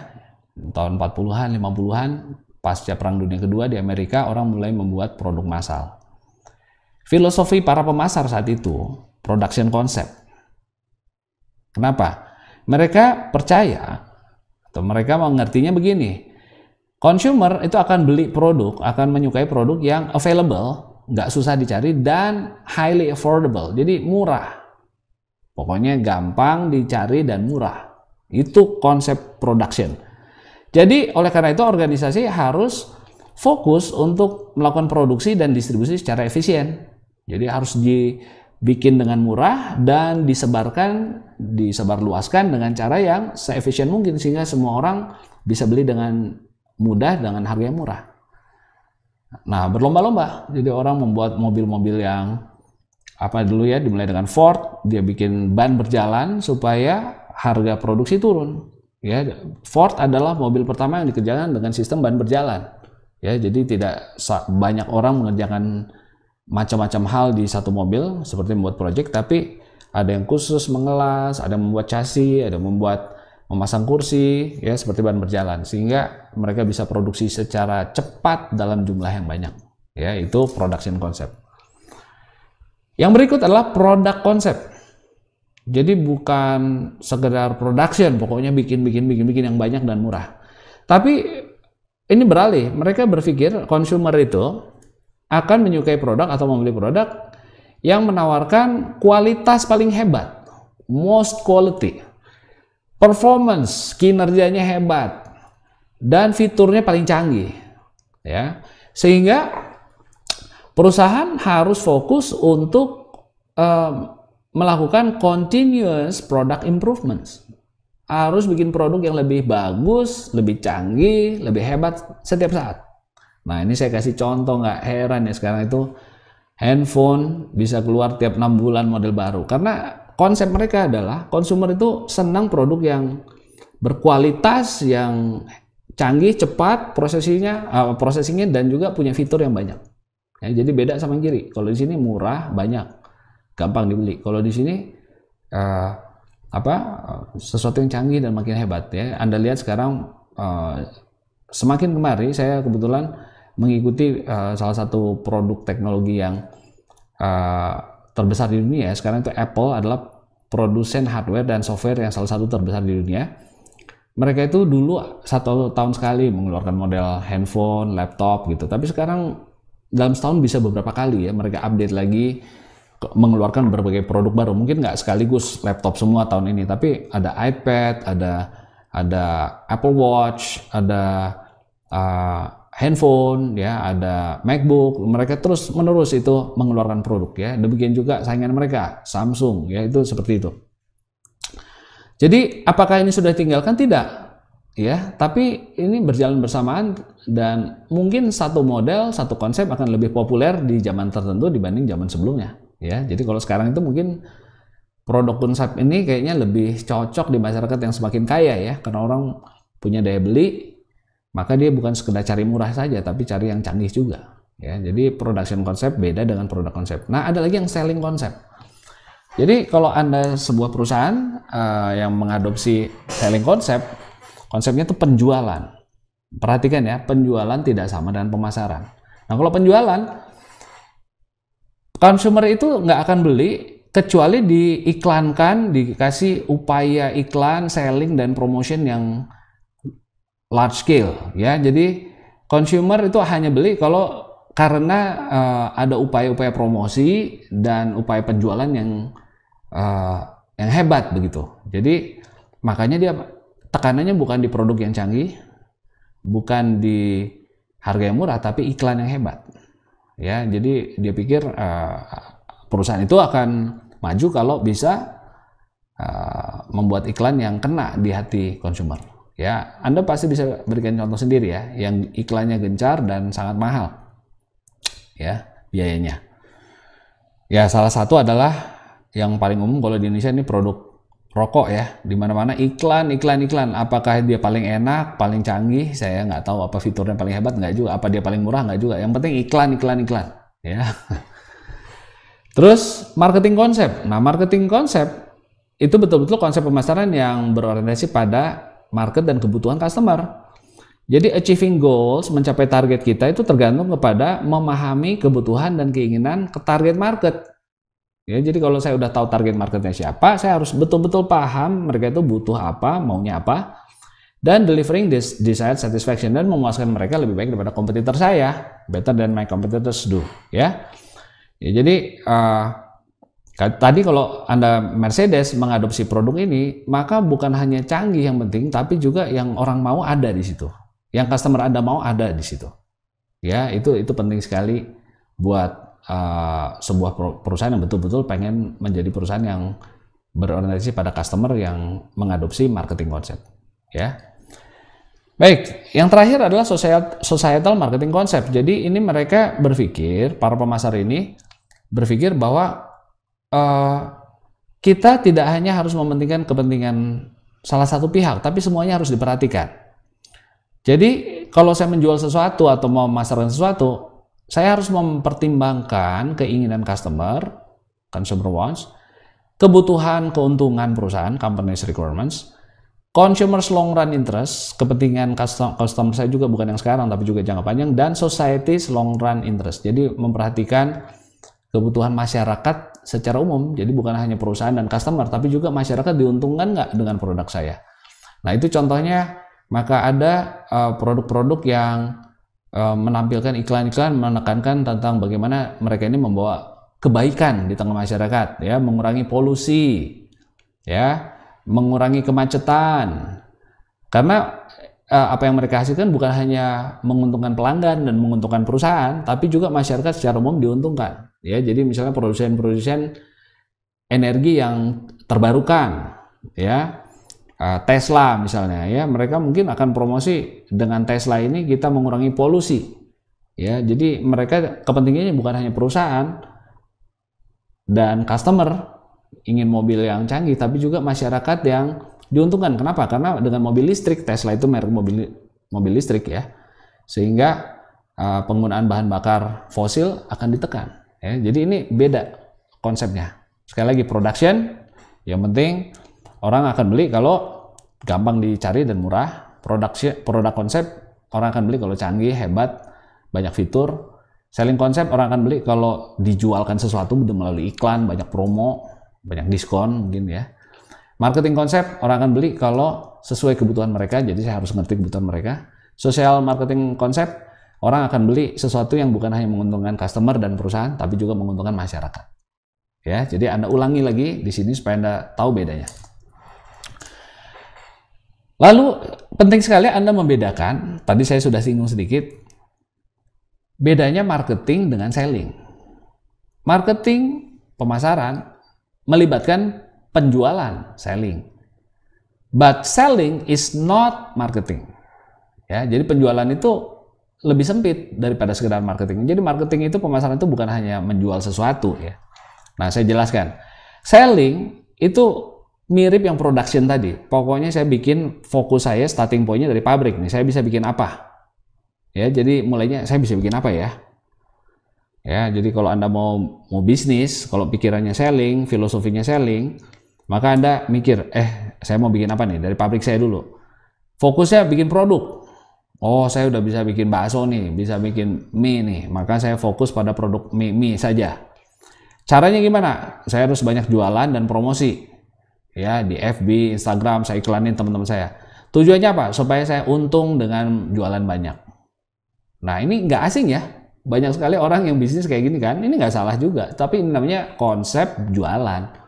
tahun 40-an, 50-an, pasca Perang Dunia Kedua di Amerika, orang mulai membuat produk massal. Filosofi para pemasar saat itu production concept. Kenapa? Mereka percaya atau mereka mengertinya begini, consumer itu akan beli produk, akan menyukai produk yang available, nggak susah dicari, dan highly affordable, jadi murah. Pokoknya gampang dicari dan murah. Itu konsep production. Jadi oleh karena itu organisasi harus fokus untuk melakukan produksi dan distribusi secara efisien. Jadi harus dibikin dengan murah dan disebarluaskan dengan cara yang seefisien mungkin sehingga semua orang bisa beli dengan mudah dengan harga yang murah. Nah, berlomba-lomba. Jadi orang membuat mobil-mobil yang apa dulu ya, dimulai dengan Ford, dia bikin ban berjalan supaya harga produksi turun. Ya, Ford adalah mobil pertama yang dikerjakan dengan sistem ban berjalan. Ya, jadi tidak banyak orang mengerjakan macam-macam hal di satu mobil seperti membuat project, tapi ada yang khusus mengelas, ada yang membuat chassis, ada yang memasang kursi ya seperti ban berjalan, sehingga mereka bisa produksi secara cepat dalam jumlah yang banyak. Ya, itu production concept. Yang berikut adalah product concept. Jadi bukan sekedar production, pokoknya bikin yang banyak dan murah. Tapi ini beralih, mereka berpikir consumer itu akan menyukai produk atau membeli produk yang menawarkan kualitas paling hebat, most quality. performance, kinerjanya hebat, dan fiturnya paling canggih, ya. Sehingga perusahaan harus fokus untuk melakukan continuous product improvements. Harus bikin produk yang lebih bagus, lebih canggih, lebih hebat setiap saat. Nah, ini saya kasih contoh, nggak heran ya sekarang itu handphone bisa keluar tiap 6 bulan model baru. Karena konsep mereka adalah konsumer itu senang produk yang berkualitas, yang canggih, cepat prosesinya dan juga punya fitur yang banyak. Ya, jadi beda sama yang kiri. Kalau di sini murah, banyak, gampang dibeli. Kalau di sini sesuatu yang canggih dan makin hebat, ya. Anda lihat sekarang semakin kemari saya kebetulan mengikuti salah satu produk teknologi yang terbesar di dunia. Sekarang itu Apple adalah produsen hardware dan software yang salah satu terbesar di dunia. Mereka itu dulu 1 tahun sekali mengeluarkan model handphone, laptop gitu. Tapi sekarang dalam setahun bisa beberapa kali ya mereka update lagi, mengeluarkan berbagai produk baru. Mungkin nggak sekaligus laptop semua tahun ini, tapi ada iPad, ada Apple Watch, ada handphone, ya, ada MacBook. Mereka terus menerus itu mengeluarkan produk, ya. Demikian juga saingan mereka, Samsung, ya, itu seperti itu. Jadi apakah ini sudah tinggalkan? Tidak, ya. Tapi ini berjalan bersamaan dan mungkin satu model, satu konsep akan lebih populer di zaman tertentu dibanding zaman sebelumnya, ya. Jadi kalau sekarang itu mungkin produk konsep ini kayaknya lebih cocok di masyarakat yang semakin kaya, ya, karena orang punya daya beli, maka dia bukan sekedar cari murah saja, tapi cari yang canggih juga, ya. Jadi production konsep beda dengan produk konsep. Nah, ada lagi yang selling konsep. Jadi kalau Anda sebuah perusahaan yang mengadopsi selling konsep, konsepnya itu penjualan. Perhatikan ya, penjualan tidak sama dengan pemasaran. Nah, kalau penjualan, consumer itu nggak akan beli kecuali diiklankan, dikasih upaya iklan, selling, dan promotion yang large scale, ya. Jadi consumer itu hanya beli kalau karena ada upaya-upaya promosi dan upaya penjualan yang hebat begitu. Jadi makanya dia tekanannya bukan di produk yang canggih, bukan di harga yang murah, tapi iklan yang hebat, ya. Jadi dia pikir perusahaan itu akan maju kalau bisa membuat iklan yang kena di hati konsumer, ya. Anda pasti bisa berikan contoh sendiri, ya, yang iklannya gencar dan sangat mahal, ya, biayanya. Ya, salah satu adalah yang paling umum kalau di Indonesia ini produk rokok, ya. Di mana-mana iklan. Apakah dia paling enak, paling canggih? Saya nggak tahu. Apa fiturnya paling hebat? Nggak juga. Apa dia paling murah? Nggak juga. Yang penting iklan, ya. Terus marketing konsep. Nah, marketing konsep itu betul-betul konsep pemasaran yang berorientasi pada market dan kebutuhan customer. Jadi achieving goals, mencapai target kita itu tergantung kepada memahami kebutuhan dan keinginan ke target market. Ya, jadi kalau saya udah tahu target marketnya siapa, saya harus betul-betul paham mereka itu butuh apa, maunya apa, dan delivering this desired satisfaction, dan memuaskan mereka lebih baik daripada kompetitor saya, better than my competitors do, ya. Ya, jadi tadi kalau Anda Mercedes mengadopsi produk ini, maka bukan hanya canggih yang penting, tapi juga yang orang mau ada di situ, yang customer Anda mau ada di situ, ya. Itu penting sekali buat sebuah perusahaan yang betul-betul pengen menjadi perusahaan yang berorientasi pada customer yang mengadopsi marketing konsep, ya. Baik, yang terakhir adalah societal marketing konsep. Jadi ini mereka berpikir, para pemasar ini berpikir bahwa kita tidak hanya harus mementingkan kepentingan salah satu pihak, tapi semuanya harus diperhatikan. Jadi kalau saya menjual sesuatu atau mau memasarkan sesuatu, saya harus mempertimbangkan keinginan consumer wants, kebutuhan keuntungan perusahaan, company's requirements, consumers long run interest, kepentingan customer saya juga bukan yang sekarang tapi juga jangka panjang, dan society's long run interest. Jadi memperhatikan kebutuhan masyarakat secara umum. Jadi bukan hanya perusahaan dan customer, tapi juga masyarakat diuntungkan nggak dengan produk saya. Nah, itu contohnya. Maka ada produk-produk yang menampilkan iklan-iklan menekankan tentang bagaimana mereka ini membawa kebaikan di tengah masyarakat, ya, mengurangi polusi, ya, mengurangi kemacetan. Karena apa yang mereka hasilkan bukan hanya menguntungkan pelanggan dan menguntungkan perusahaan, tapi juga masyarakat secara umum diuntungkan. Ya, jadi misalnya produsen-produsen energi yang terbarukan, ya, Tesla misalnya, ya, mereka mungkin akan promosi dengan Tesla ini kita mengurangi polusi. Ya, jadi mereka kepentingannya bukan hanya perusahaan dan customer ingin mobil yang canggih, tapi juga masyarakat yang diuntungkan. Kenapa? Karena dengan mobil listrik, Tesla itu merek mobil listrik ya, sehingga penggunaan bahan bakar fosil akan ditekan. Ya, jadi ini beda konsepnya. Sekali lagi, production yang penting orang akan beli kalau gampang dicari dan murah. Produk konsep orang akan beli kalau canggih, hebat, banyak fitur. Selling konsep orang akan beli kalau dijualkan sesuatu melalui iklan, banyak promo, banyak diskon mungkin ya. Marketing konsep orang akan beli kalau sesuai kebutuhan mereka, jadi saya harus ngerti kebutuhan mereka. Social marketing konsep orang akan beli sesuatu yang bukan hanya menguntungkan customer dan perusahaan, tapi juga menguntungkan masyarakat. Ya, jadi Anda ulangi lagi di sini supaya Anda tahu bedanya. Lalu penting sekali Anda membedakan, tadi saya sudah singgung sedikit, bedanya marketing dengan selling. Marketing, pemasaran, melibatkan penjualan, selling. But selling is not marketing. Ya, jadi penjualan itu lebih sempit daripada sekedar marketing. Jadi marketing itu, pemasaran itu bukan hanya menjual sesuatu ya. Nah, saya jelaskan. Selling itu mirip yang production tadi. Pokoknya saya bikin fokus saya starting point-nya dari pabrik nih. Saya bisa bikin apa? Ya, jadi mulainya saya bisa bikin apa ya? Ya, jadi kalau Anda mau bisnis, kalau pikirannya selling, filosofinya selling, maka Anda mikir, saya mau bikin apa nih? Dari pabrik saya dulu. Fokusnya bikin produk. Oh, saya udah bisa bikin bakso nih, bisa bikin mie nih. Maka saya fokus pada produk mie saja. Caranya gimana? Saya harus banyak jualan dan promosi. Ya, di FB, Instagram, saya iklanin teman-teman saya. Tujuannya apa? Supaya saya untung dengan jualan banyak. Nah, ini nggak asing ya. Banyak sekali orang yang bisnis kayak gini kan. Ini nggak salah juga. Tapi ini namanya konsep jualan.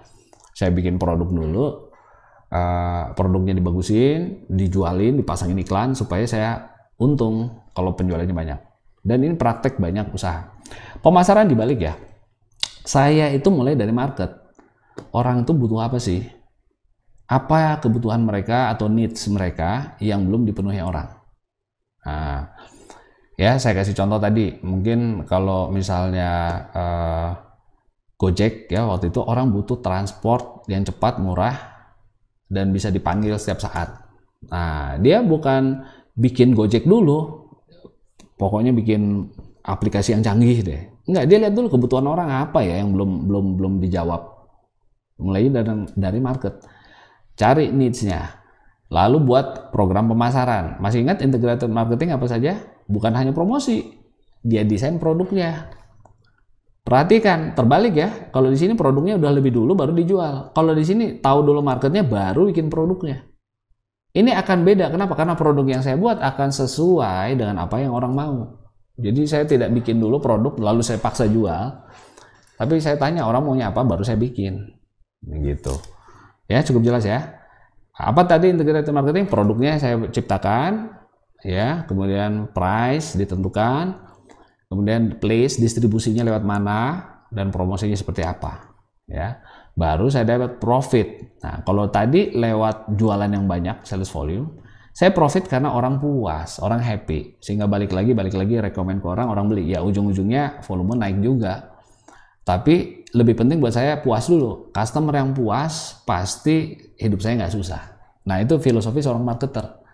Saya bikin produk dulu, produknya dibagusin, dijualin, dipasangin iklan supaya saya untung kalau penjualannya banyak. Dan ini praktek banyak usaha. Pemasaran dibalik ya. Saya itu mulai dari market. Orang itu butuh apa sih? Apa kebutuhan mereka atau needs mereka yang belum dipenuhi orang? Nah, ya, saya kasih contoh tadi. Mungkin kalau misalnya Gojek ya, waktu itu orang butuh transport yang cepat, murah, dan bisa dipanggil setiap saat. Nah, dia bukan bikin Gojek dulu, pokoknya bikin aplikasi yang canggih deh. Enggak, dia lihat dulu kebutuhan orang apa ya yang belum dijawab. Mulai dari market, cari needs-nya, lalu buat program pemasaran. Masih ingat integrated marketing apa saja? Bukan hanya promosi, dia desain produknya. Perhatikan, terbalik ya. Kalau di sini produknya udah lebih dulu baru dijual. Kalau di sini tahu dulu marketnya baru bikin produknya. Ini akan beda. Kenapa? Karena produk yang saya buat akan sesuai dengan apa yang orang mau. Jadi saya tidak bikin dulu produk lalu saya paksa jual. Tapi saya tanya orang maunya apa baru saya bikin. Gitu. Ya, cukup jelas ya. Apa tadi integrated marketing? Produknya saya ciptakan, ya. Kemudian price ditentukan. Kemudian place, distribusinya lewat mana, dan promosinya seperti apa, ya. Baru saya dapat profit. Nah, kalau tadi lewat jualan yang banyak, sales volume, saya profit karena orang puas, orang happy, sehingga balik lagi, rekomend ke orang beli. Ya, ujung-ujungnya volume naik juga. Tapi lebih penting buat saya puas dulu. Customer yang puas, pasti hidup saya nggak susah. Nah, itu filosofi seorang marketer.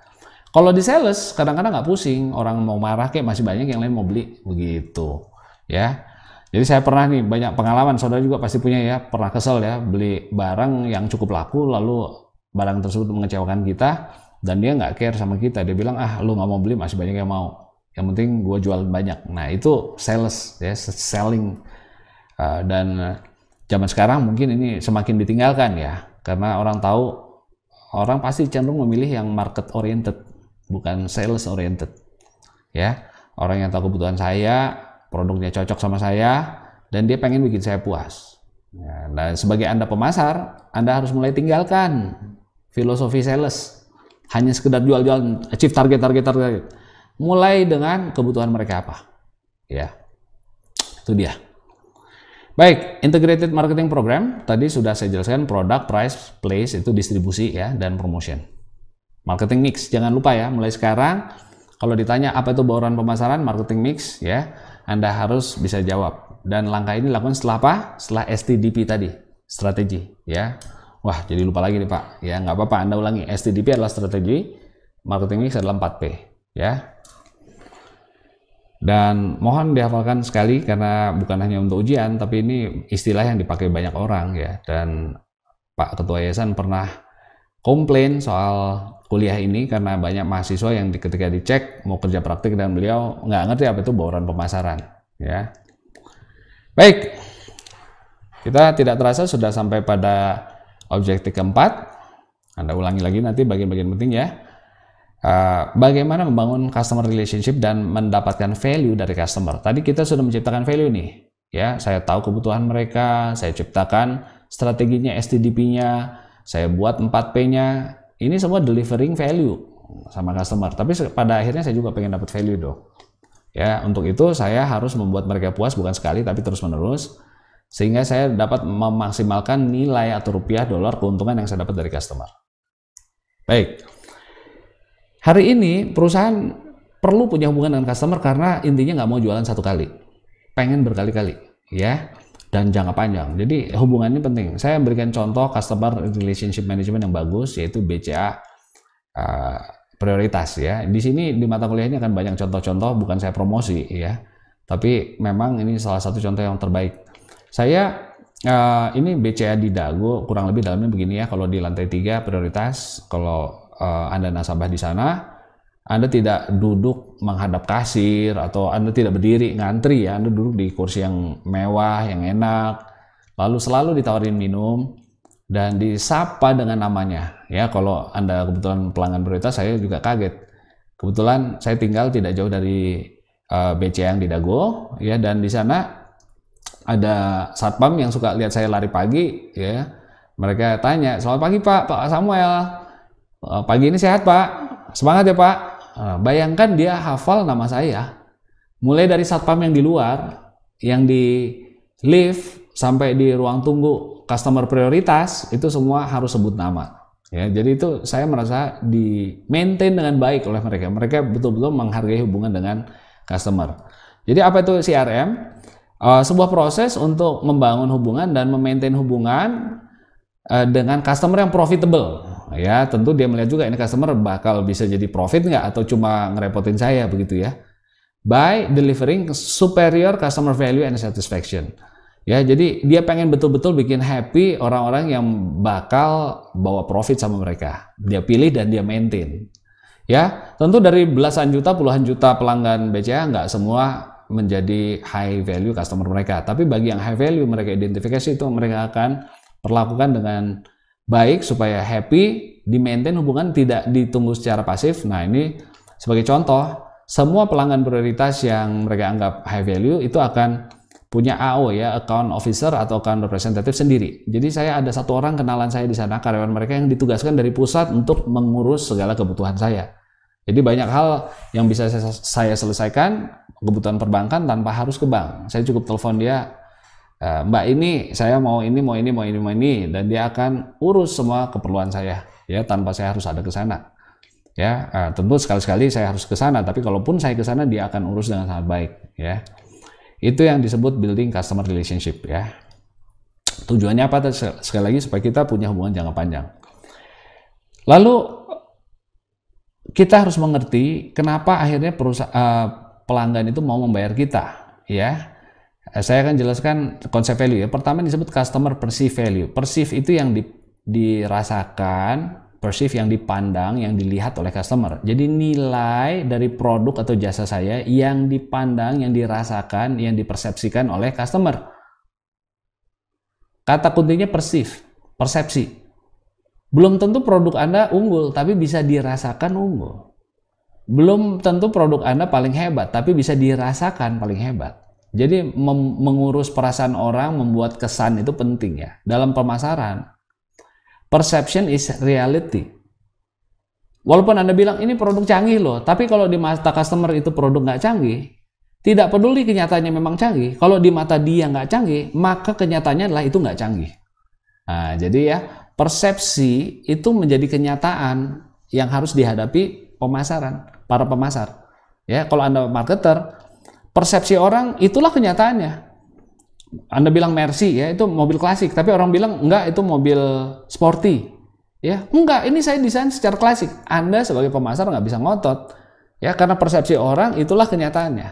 Kalau di sales kadang-kadang nggak pusing, orang mau marah kayak masih banyak yang lain mau beli, begitu ya. Jadi saya pernah nih banyak pengalaman, saudara juga pasti punya ya, pernah kesel ya beli barang yang cukup laku lalu barang tersebut mengecewakan kita dan dia nggak care sama kita, dia bilang lu nggak mau beli masih banyak yang mau, yang penting gue jual banyak. Nah, itu sales ya, selling. Dan zaman sekarang mungkin ini semakin ditinggalkan ya, karena orang tahu, orang pasti cenderung memilih yang market oriented, bukan sales oriented ya. Orang yang tahu kebutuhan saya, produknya cocok sama saya, dan dia pengen bikin saya puas ya. Nah, sebagai Anda pemasar, Anda harus mulai tinggalkan filosofi sales. Hanya sekedar jual-jual, achieve target. Mulai dengan kebutuhan mereka apa. Ya, itu dia. Baik, integrated marketing program tadi sudah saya jelaskan, product, price, place itu distribusi ya, dan promotion. Marketing mix, jangan lupa ya, mulai sekarang kalau ditanya apa itu bauran pemasaran, marketing mix ya, Anda harus bisa jawab. Dan langkah ini lakukan setelah apa? Setelah STDP tadi, strategi ya. Wah, jadi lupa lagi nih Pak. Ya, nggak apa-apa, Anda ulangi. STDP adalah strategi, marketing mix adalah 4P ya. Dan mohon dihafalkan sekali karena bukan hanya untuk ujian, tapi ini istilah yang dipakai banyak orang ya. Dan Pak Ketua Yayasan pernah komplain soal kuliah ini karena banyak mahasiswa yang ketika dicek mau kerja praktik dan beliau nggak ngerti apa itu bauran pemasaran ya. Baik, kita tidak terasa sudah sampai pada objektif keempat. Anda ulangi lagi nanti bagian-bagian penting ya. Bagaimana membangun customer relationship dan mendapatkan value dari customer. Tadi kita sudah menciptakan value nih ya, saya tahu kebutuhan mereka, saya ciptakan strateginya, STDP-nya, saya buat 4P-nya. Ini semua delivering value sama customer, tapi pada akhirnya saya juga pengen dapat value dong ya. Untuk itu saya harus membuat mereka puas, bukan sekali tapi terus menerus, sehingga saya dapat memaksimalkan nilai atau rupiah, dolar, keuntungan yang saya dapat dari customer. Baik, hari ini perusahaan perlu punya hubungan dengan customer karena intinya nggak mau jualan satu kali, pengen berkali-kali ya, dan jangka panjang. Jadi hubungan ini penting. Saya berikan contoh customer relationship management yang bagus, yaitu BCA prioritas ya. Di sini di mata kuliah ini akan banyak contoh-contoh, bukan saya promosi ya, tapi memang ini salah satu contoh yang terbaik. Saya ini BCA di Dago, kurang lebih dalamnya begini ya. Kalau di lantai 3 prioritas, kalau Anda nasabah di sana, Anda tidak duduk menghadap kasir atau Anda tidak berdiri ngantri ya, Anda duduk di kursi yang mewah, yang enak, lalu selalu ditawarin minum dan disapa dengan namanya ya. Kalau Anda kebetulan pelanggan prioritas, saya juga kaget. Kebetulan saya tinggal tidak jauh dari BCA yang di Dago ya, dan di sana ada satpam yang suka lihat saya lari pagi ya. Mereka tanya, "Selamat pagi Pak Samuel. Pagi ini sehat Pak? Semangat ya Pak." Bayangkan dia hafal nama saya. Mulai dari satpam yang di luar, yang di lift, sampai di ruang tunggu customer prioritas, itu semua harus sebut nama. Ya, jadi itu saya merasa di maintain dengan baik oleh mereka. Mereka betul-betul menghargai hubungan dengan customer. Jadi apa itu CRM? Sebuah proses untuk membangun hubungan dan memaintain hubungan dengan customer yang profitable. Ya, tentu dia melihat juga ini customer bakal bisa jadi profit nggak atau cuma ngerepotin saya begitu ya. By delivering superior customer value and satisfaction. Ya, jadi dia pengen betul-betul bikin happy orang-orang yang bakal bawa profit sama mereka. Dia pilih dan dia maintain. Ya, tentu dari belasan juta, puluhan juta pelanggan BCA nggak semua menjadi high value customer mereka. Tapi bagi yang high value mereka identifikasi, itu mereka akan perlakukan dengan baik supaya happy, di-maintain hubungan, tidak ditunggu secara pasif. Nah, ini sebagai contoh, semua pelanggan prioritas yang mereka anggap high value itu akan punya AO ya, account officer atau account representative sendiri. Jadi saya ada satu orang kenalan saya di sana, karyawan mereka yang ditugaskan dari pusat untuk mengurus segala kebutuhan saya. Jadi banyak hal yang bisa saya selesaikan kebutuhan perbankan tanpa harus ke bank. Saya cukup telepon dia, "Mbak, ini saya mau ini, dan dia akan urus semua keperluan saya ya, tanpa saya harus ada ke sana. Ya, tentu sekali-sekali saya harus ke sana, tapi kalaupun saya ke sana dia akan urus dengan sangat baik ya. Itu yang disebut building customer relationship ya. Tujuannya apa? Sekali lagi supaya kita punya hubungan jangka panjang. Lalu kita harus mengerti kenapa akhirnya pelanggan itu mau membayar kita ya. Saya akan jelaskan konsep value ya. Pertama disebut customer perceive value. Perceive itu yang dirasakan, perceive yang dipandang, yang dilihat oleh customer. Jadi nilai dari produk atau jasa saya yang dipandang, yang dirasakan, yang dipersepsikan oleh customer. Kata kuncinya perceive, persepsi. Belum tentu produk Anda unggul, tapi bisa dirasakan unggul. Belum tentu produk Anda paling hebat, tapi bisa dirasakan paling hebat. Jadi mengurus perasaan orang, membuat kesan itu penting ya. Dalam pemasaran, Perception is reality. Walaupun Anda bilang ini produk canggih loh, tapi kalau di mata customer itu produk nggak canggih, tidak peduli kenyataannya memang canggih. Kalau di mata dia nggak canggih, maka kenyataannya adalah itu nggak canggih. Nah, jadi ya, persepsi itu menjadi kenyataan yang harus dihadapi para pemasar. Ya, kalau Anda marketer, persepsi orang itulah kenyataannya. Anda bilang Mercy, ya itu mobil klasik, tapi orang bilang enggak, itu mobil sporty. Ya, enggak, ini saya desain secara klasik. Anda sebagai pemasar nggak bisa ngotot. Ya, karena persepsi orang itulah kenyataannya.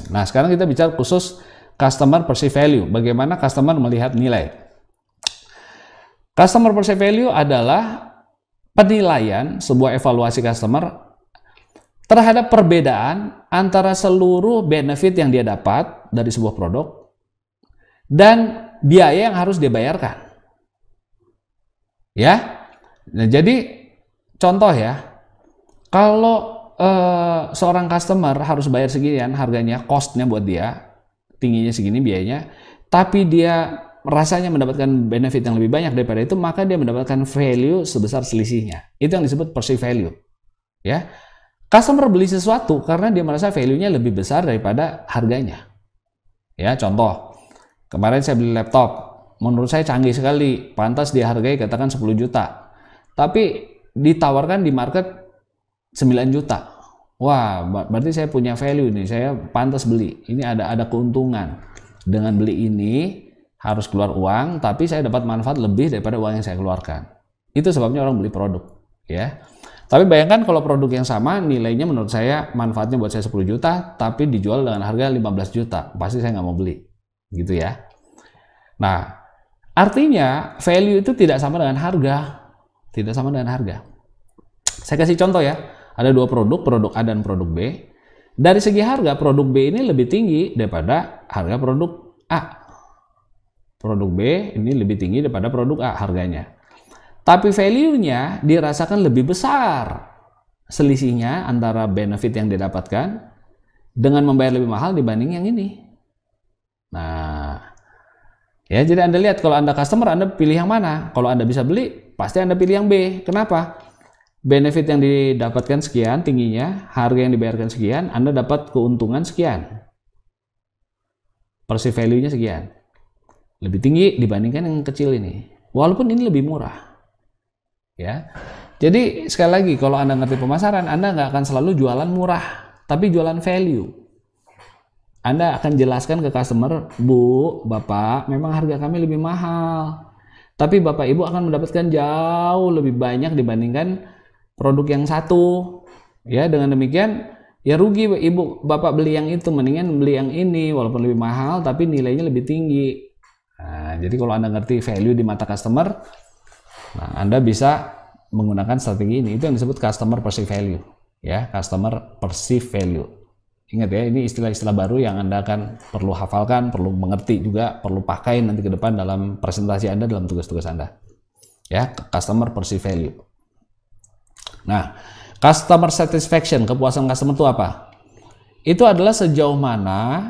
Nah, sekarang kita bicara khusus customer perceived value. Bagaimana customer melihat nilai? Customer perceived value adalah penilaian sebuah evaluasi customer terhadap perbedaan antara seluruh benefit yang dia dapat dari sebuah produk dan biaya yang harus dia bayarkan. Ya, nah, jadi contoh ya, kalau seorang customer harus bayar sekian harganya, costnya buat dia, tingginya segini biayanya, tapi dia rasanya mendapatkan benefit yang lebih banyak daripada itu, maka dia mendapatkan value sebesar selisihnya. Itu yang disebut perceived value. Ya, customer beli sesuatu karena dia merasa value-nya lebih besar daripada harganya. Ya, contoh. Kemarin saya beli laptop, menurut saya canggih sekali, pantas dihargai katakan 10 juta. Tapi ditawarkan di market 9 juta. Wah, berarti saya punya value nih, saya pantas beli. Ini ada keuntungan. Dengan beli ini harus keluar uang, tapi saya dapat manfaat lebih daripada uang yang saya keluarkan. Itu sebabnya orang beli produk, ya. Tapi bayangkan kalau produk yang sama nilainya menurut saya manfaatnya buat saya 10 juta, tapi dijual dengan harga 15 juta. Pasti saya nggak mau beli. Gitu ya. Nah, artinya value itu tidak sama dengan harga. Tidak sama dengan harga. Saya kasih contoh ya. Ada dua produk A dan produk B. Dari segi harga, produk B ini lebih tinggi daripada harga produk A. Produk B ini lebih tinggi daripada produk A harganya. Tapi value-nya dirasakan lebih besar. Selisihnya antara benefit yang didapatkan dengan membayar lebih mahal dibanding yang ini. Nah, ya jadi Anda lihat kalau Anda customer, Anda pilih yang mana? Kalau Anda bisa beli, pasti Anda pilih yang B. Kenapa? Benefit yang didapatkan sekian tingginya, harga yang dibayarkan sekian, Anda dapat keuntungan sekian. Perceived value-nya sekian. Lebih tinggi dibandingkan yang kecil ini. Walaupun ini lebih murah. Ya. Jadi sekali lagi kalau Anda ngerti pemasaran, Anda nggak akan selalu jualan murah, tapi jualan value. Anda akan jelaskan ke customer, Bu, Bapak, memang harga kami lebih mahal. Tapi Bapak Ibu akan mendapatkan jauh lebih banyak dibandingkan produk yang satu. Ya, dengan demikian, ya rugi Ibu, Bapak beli yang itu, mendingan beli yang ini, walaupun lebih mahal, tapi nilainya lebih tinggi. Nah, jadi kalau Anda ngerti value di mata customer, nah, Anda bisa menggunakan strategi ini. Itu yang disebut customer perceived value. Ya, customer perceived value. Ingat ya, ini istilah-istilah baru yang Anda akan perlu hafalkan, perlu mengerti juga, perlu pakai nanti ke depan dalam presentasi Anda, dalam tugas-tugas Anda. Ya, customer perceived value. Nah, customer satisfaction, kepuasan customer itu apa? Itu adalah sejauh mana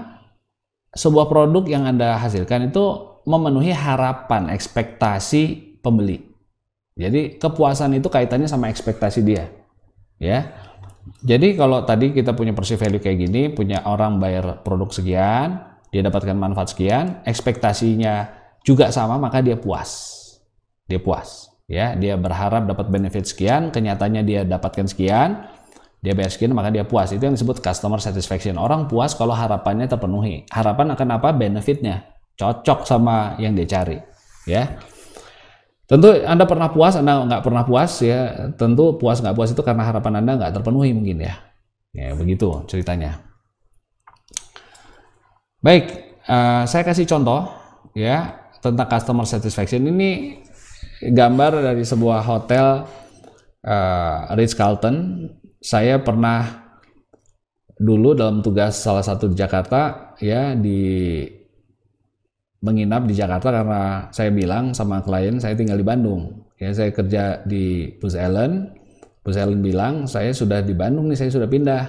sebuah produk yang Anda hasilkan itu memenuhi harapan, ekspektasi pembeli. Jadi, kepuasan itu kaitannya sama ekspektasi dia. Ya. Jadi kalau tadi kita punya perceived value kayak gini, punya orang bayar produk sekian, dia dapatkan manfaat sekian, ekspektasinya juga sama, maka dia puas. Dia puas, ya. Dia berharap dapat benefit sekian, kenyataannya dia dapatkan sekian, dia bayar sekian, maka dia puas. Itu yang disebut customer satisfaction. Orang puas kalau harapannya terpenuhi. Harapan akan apa? Benefitnya cocok sama yang dia cari, ya. Tentu Anda pernah puas, Anda nggak pernah puas, ya. Tentu puas nggak puas itu karena harapan Anda nggak terpenuhi mungkin ya. Ya begitu ceritanya. Baik, saya kasih contoh ya tentang customer satisfaction. Ini gambar dari sebuah hotel Ritz-Carlton. Saya pernah dulu dalam tugas salah satu di Jakarta ya menginap di Jakarta karena saya bilang sama klien saya tinggal di Bandung. Ya, saya kerja di Booz Allen. Booz Allen bilang saya sudah di Bandung nih, saya sudah pindah.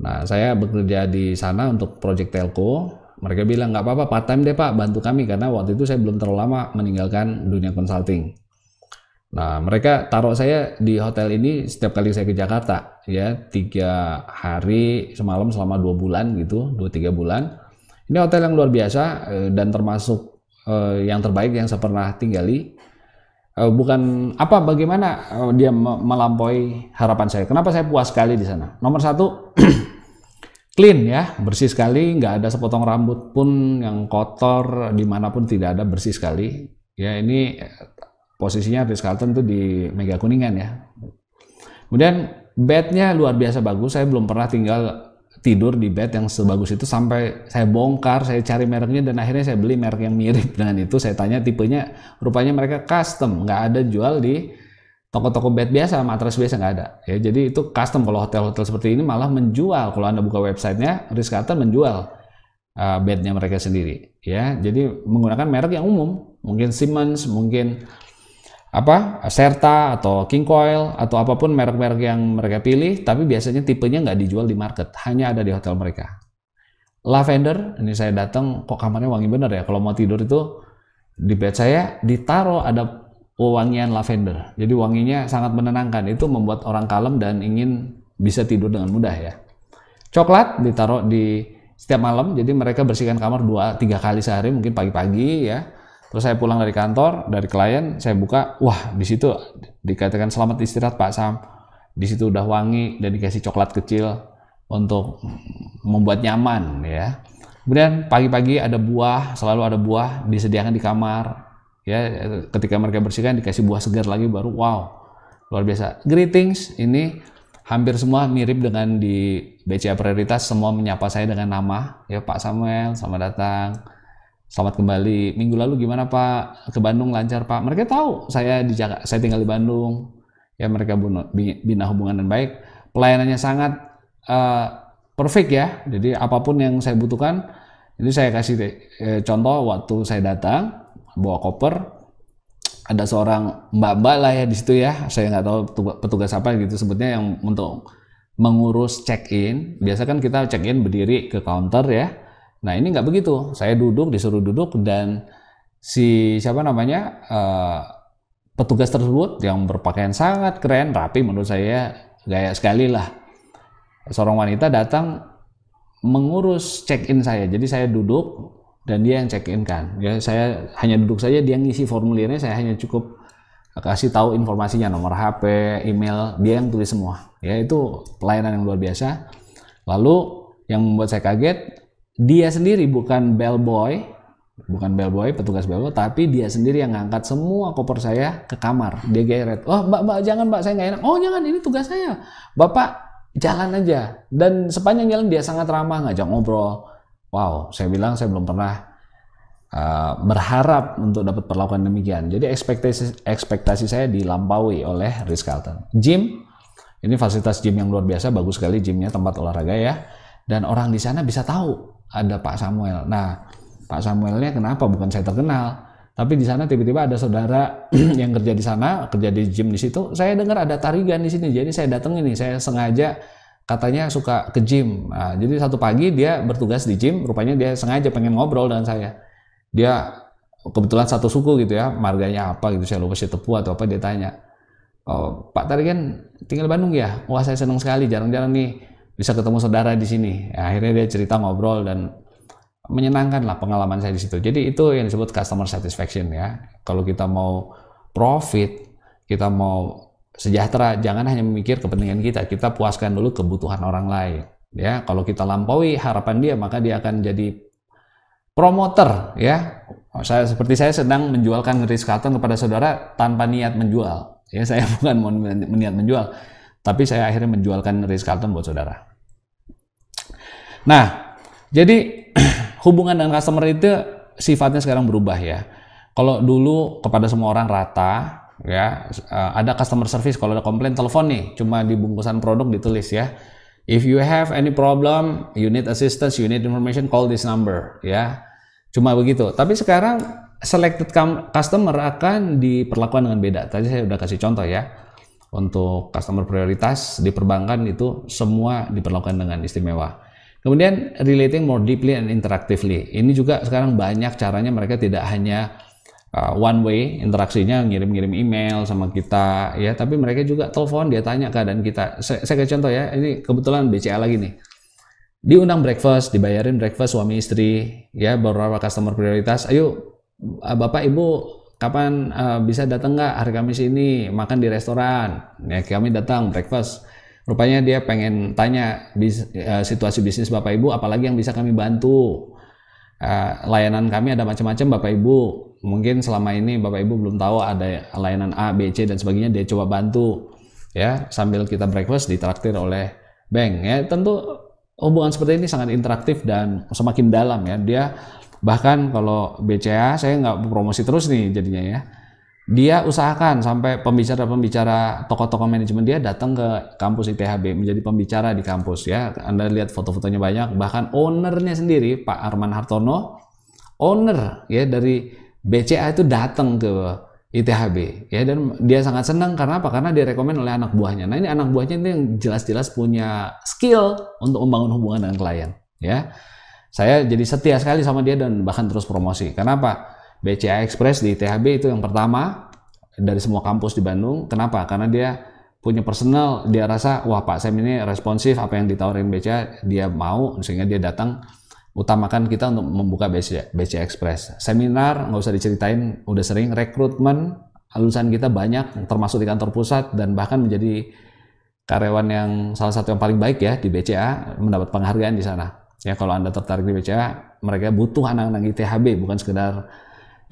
Nah, saya bekerja di sana untuk project telco. Mereka bilang nggak apa-apa, part time deh Pak, bantu kami karena waktu itu saya belum terlalu lama meninggalkan dunia consulting. Nah, mereka taruh saya di hotel ini setiap kali saya ke Jakarta, ya 3 hari semalam selama 2 bulan gitu, 2-3 bulan. Ini hotel yang luar biasa dan termasuk yang terbaik yang saya pernah tinggali. Bukan apa bagaimana dia melampaui harapan saya. Kenapa saya puas sekali di sana? Nomor satu, clean ya, bersih sekali, nggak ada sepotong rambut pun yang kotor, dimanapun tidak ada, bersih sekali. Ya ini posisinya Ritz-Carlton tuh di Mega Kuningan ya. Kemudian bednya luar biasa bagus. Saya belum pernah tidur di bed yang sebagus itu, sampai saya bongkar, saya cari mereknya dan akhirnya saya beli merek yang mirip dengan itu. Saya tanya tipenya, rupanya mereka custom, nggak ada jual di toko-toko bed biasa, matras biasa nggak ada. Ya, jadi itu custom. Kalau hotel-hotel seperti ini malah menjual. Kalau Anda buka websitenya, Ritz-Carlton menjual bednya mereka sendiri. Ya, jadi menggunakan merek yang umum, mungkin Simmons, mungkin Serta atau King Coil atau apapun merek-merek yang mereka pilih, tapi biasanya tipenya nggak dijual di market, hanya ada di hotel mereka. Lavender, ini saya datang, kok kamarnya wangi bener ya. Kalau mau tidur itu di bed saya ditaruh ada wangian lavender, jadi wanginya sangat menenangkan. Itu membuat orang kalem dan ingin bisa tidur dengan mudah ya. Coklat ditaruh di setiap malam, jadi mereka bersihkan kamar 2-3 kali sehari, mungkin pagi-pagi ya. Terus saya pulang dari kantor, dari klien, saya buka, wah di situ dikatakan selamat istirahat Pak Sam. Di situ udah wangi dan dikasih coklat kecil untuk membuat nyaman ya. Kemudian pagi-pagi ada buah, selalu ada buah disediakan di kamar. Ya, ketika mereka bersihkan dikasih buah segar lagi, baru wow, luar biasa. Greetings ini hampir semua mirip dengan di BCA Prioritas, semua menyapa saya dengan nama ya, Pak Samuel, selamat datang. Selamat kembali. Minggu lalu gimana Pak? Ke Bandung lancar Pak? Mereka tahu saya di Jakarta, saya tinggal di Bandung. Ya mereka bina hubungan dan baik. Pelayanannya sangat perfect ya. Jadi apapun yang saya butuhkan, ini saya kasih contoh waktu saya datang bawa koper, ada seorang mbak-mbak lah ya di situ ya. Saya nggak tahu petugas apa gitu sebutnya, yang untuk mengurus check-in. Biasa kan kita check-in berdiri ke counter ya. Nah ini nggak begitu, saya disuruh duduk, dan petugas tersebut yang berpakaian sangat keren, rapi, menurut saya gaya sekali lah. Seorang wanita datang mengurus check-in saya, jadi saya duduk dan dia yang check-in kan. Ya, saya hanya duduk saja, dia ngisi formulirnya, saya hanya cukup kasih tahu informasinya, nomor HP, email, dia yang tulis semua. Ya itu pelayanan yang luar biasa. Lalu yang membuat saya kaget, dia sendiri bukan bellboy, petugas bellboy, tapi dia sendiri yang ngangkat semua koper saya ke kamar. Dia geret, oh mbak jangan mbak, saya nggak enak. Oh jangan, ini tugas saya. Bapak jalan aja. Dan sepanjang jalan dia sangat ramah, ngajak ngobrol. Wow, saya bilang saya belum pernah berharap untuk dapat perlakuan demikian. Jadi ekspektasi saya dilampaui oleh Ritz-Carlton. Gym, ini fasilitas gym yang luar biasa, bagus sekali gymnya, tempat olahraga ya. Dan orang di sana bisa tahu ada Pak Samuel. Nah, Pak Samuelnya kenapa? Bukan saya terkenal, tapi di sana tiba-tiba ada saudara yang kerja di sana, kerja di gym di situ. Saya dengar ada tarigan di sini, jadi saya datang ini. Saya sengaja, katanya suka ke gym. Nah, jadi satu pagi dia bertugas di gym, rupanya dia sengaja pengen ngobrol dengan saya. Dia kebetulan satu suku gitu ya, marganya apa gitu, saya lupa, si Tepu atau apa. Dia tanya, oh, Pak Tarigan tinggal di Bandung ya? Wah saya senang sekali, jarang-jarang nih bisa ketemu saudara di sini. Ya, akhirnya dia cerita, ngobrol, dan menyenangkan lah pengalaman saya di situ. Jadi itu yang disebut customer satisfaction ya. Kalau kita mau profit, kita mau sejahtera, jangan hanya memikir kepentingan kita puaskan dulu kebutuhan orang lain. Ya, kalau kita lampaui harapan dia, maka dia akan jadi promoter ya. Seperti saya sedang menjualkan Ritz-Carlton kepada saudara tanpa niat menjual. Ya, saya bukan mau niat menjual, tapi saya akhirnya menjualkan Ritz-Carlton buat saudara. Nah, jadi hubungan dengan customer itu sifatnya sekarang berubah ya. Kalau dulu kepada semua orang rata ya, ada customer service, kalau ada komplain telepon nih, cuma di bungkusan produk ditulis ya. If you have any problem, you need assistance, you need information, call this number ya. Cuma begitu. Tapi sekarang selected customer akan diperlakukan dengan beda. Tadi saya udah kasih contoh ya. Untuk customer prioritas di perbankan itu semua diperlakukan dengan istimewa. Kemudian relating more deeply and interactively. Ini juga sekarang banyak caranya, mereka tidak hanya one way interaksinya, ngirim-ngirim email sama kita ya, tapi mereka juga telepon, dia tanya keadaan kita. Saya kasih contoh ya, ini kebetulan BCA lagi nih, diundang breakfast, dibayarin breakfast suami istri ya, beberapa customer prioritas, ayo bapak ibu kapan bisa datang nggak hari Kamis ini makan di restoran ya, kami datang breakfast. Rupanya dia pengen tanya situasi bisnis bapak ibu, apalagi yang bisa kami bantu. Layanan kami ada macam-macam bapak ibu, mungkin selama ini bapak ibu belum tahu ada layanan A, B, C dan sebagainya, dia coba bantu ya, sambil kita breakfast ditraktir oleh bank ya. Tentu hubungan seperti ini sangat interaktif dan semakin dalam ya. Dia bahkan kalau BCA saya nggak promosi terus nih jadinya ya, dia usahakan sampai pembicara-pembicara tokoh-tokoh manajemen dia datang ke kampus ITHB menjadi pembicara di kampus ya. Anda lihat foto-fotonya banyak, bahkan ownernya sendiri Pak Arman Hartono, owner ya dari BCA itu datang ke ITHB ya, dan dia sangat senang karena apa? Karena direkomend oleh anak buahnya. Nah, ini anak buahnya ini yang jelas-jelas punya skill untuk membangun hubungan dengan klien ya. Saya jadi setia sekali sama dia dan bahkan terus promosi. Kenapa? BCA Express di ITHB itu yang pertama dari semua kampus di Bandung. Kenapa? Karena dia punya personal, dia rasa wah Pak Sam ini responsif, apa yang ditawarin BCA dia mau, sehingga dia datang. Utamakan kita untuk membuka BCA Express. Seminar nggak usah diceritain, udah sering. Rekrutmen lulusan kita banyak, termasuk di kantor pusat, dan bahkan menjadi karyawan yang salah satu yang paling baik ya di BCA, mendapat penghargaan di sana. Ya, kalau Anda tertarik di BCA, mereka butuh anak-anak ITHB, bukan sekedar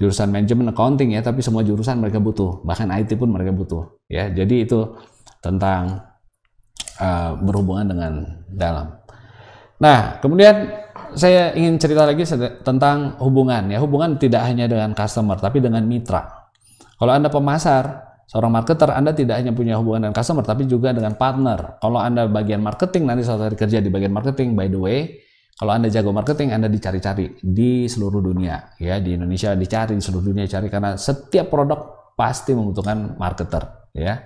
jurusan manajemen accounting ya, tapi semua jurusan mereka butuh, bahkan IT pun mereka butuh ya. Jadi itu tentang berhubungan dengan dalam. Nah, kemudian saya ingin cerita lagi tentang hubungan ya. Hubungan tidak hanya dengan customer tapi dengan mitra. Kalau Anda pemasar, seorang marketer, Anda tidak hanya punya hubungan dengan customer tapi juga dengan partner. Kalau Anda bagian marketing, nanti suatu hari kerja di bagian marketing, by the way, kalau Anda jago marketing, Anda dicari-cari di seluruh dunia ya. Di Indonesia dicari, di seluruh dunia dicari, karena setiap produk pasti membutuhkan marketer ya.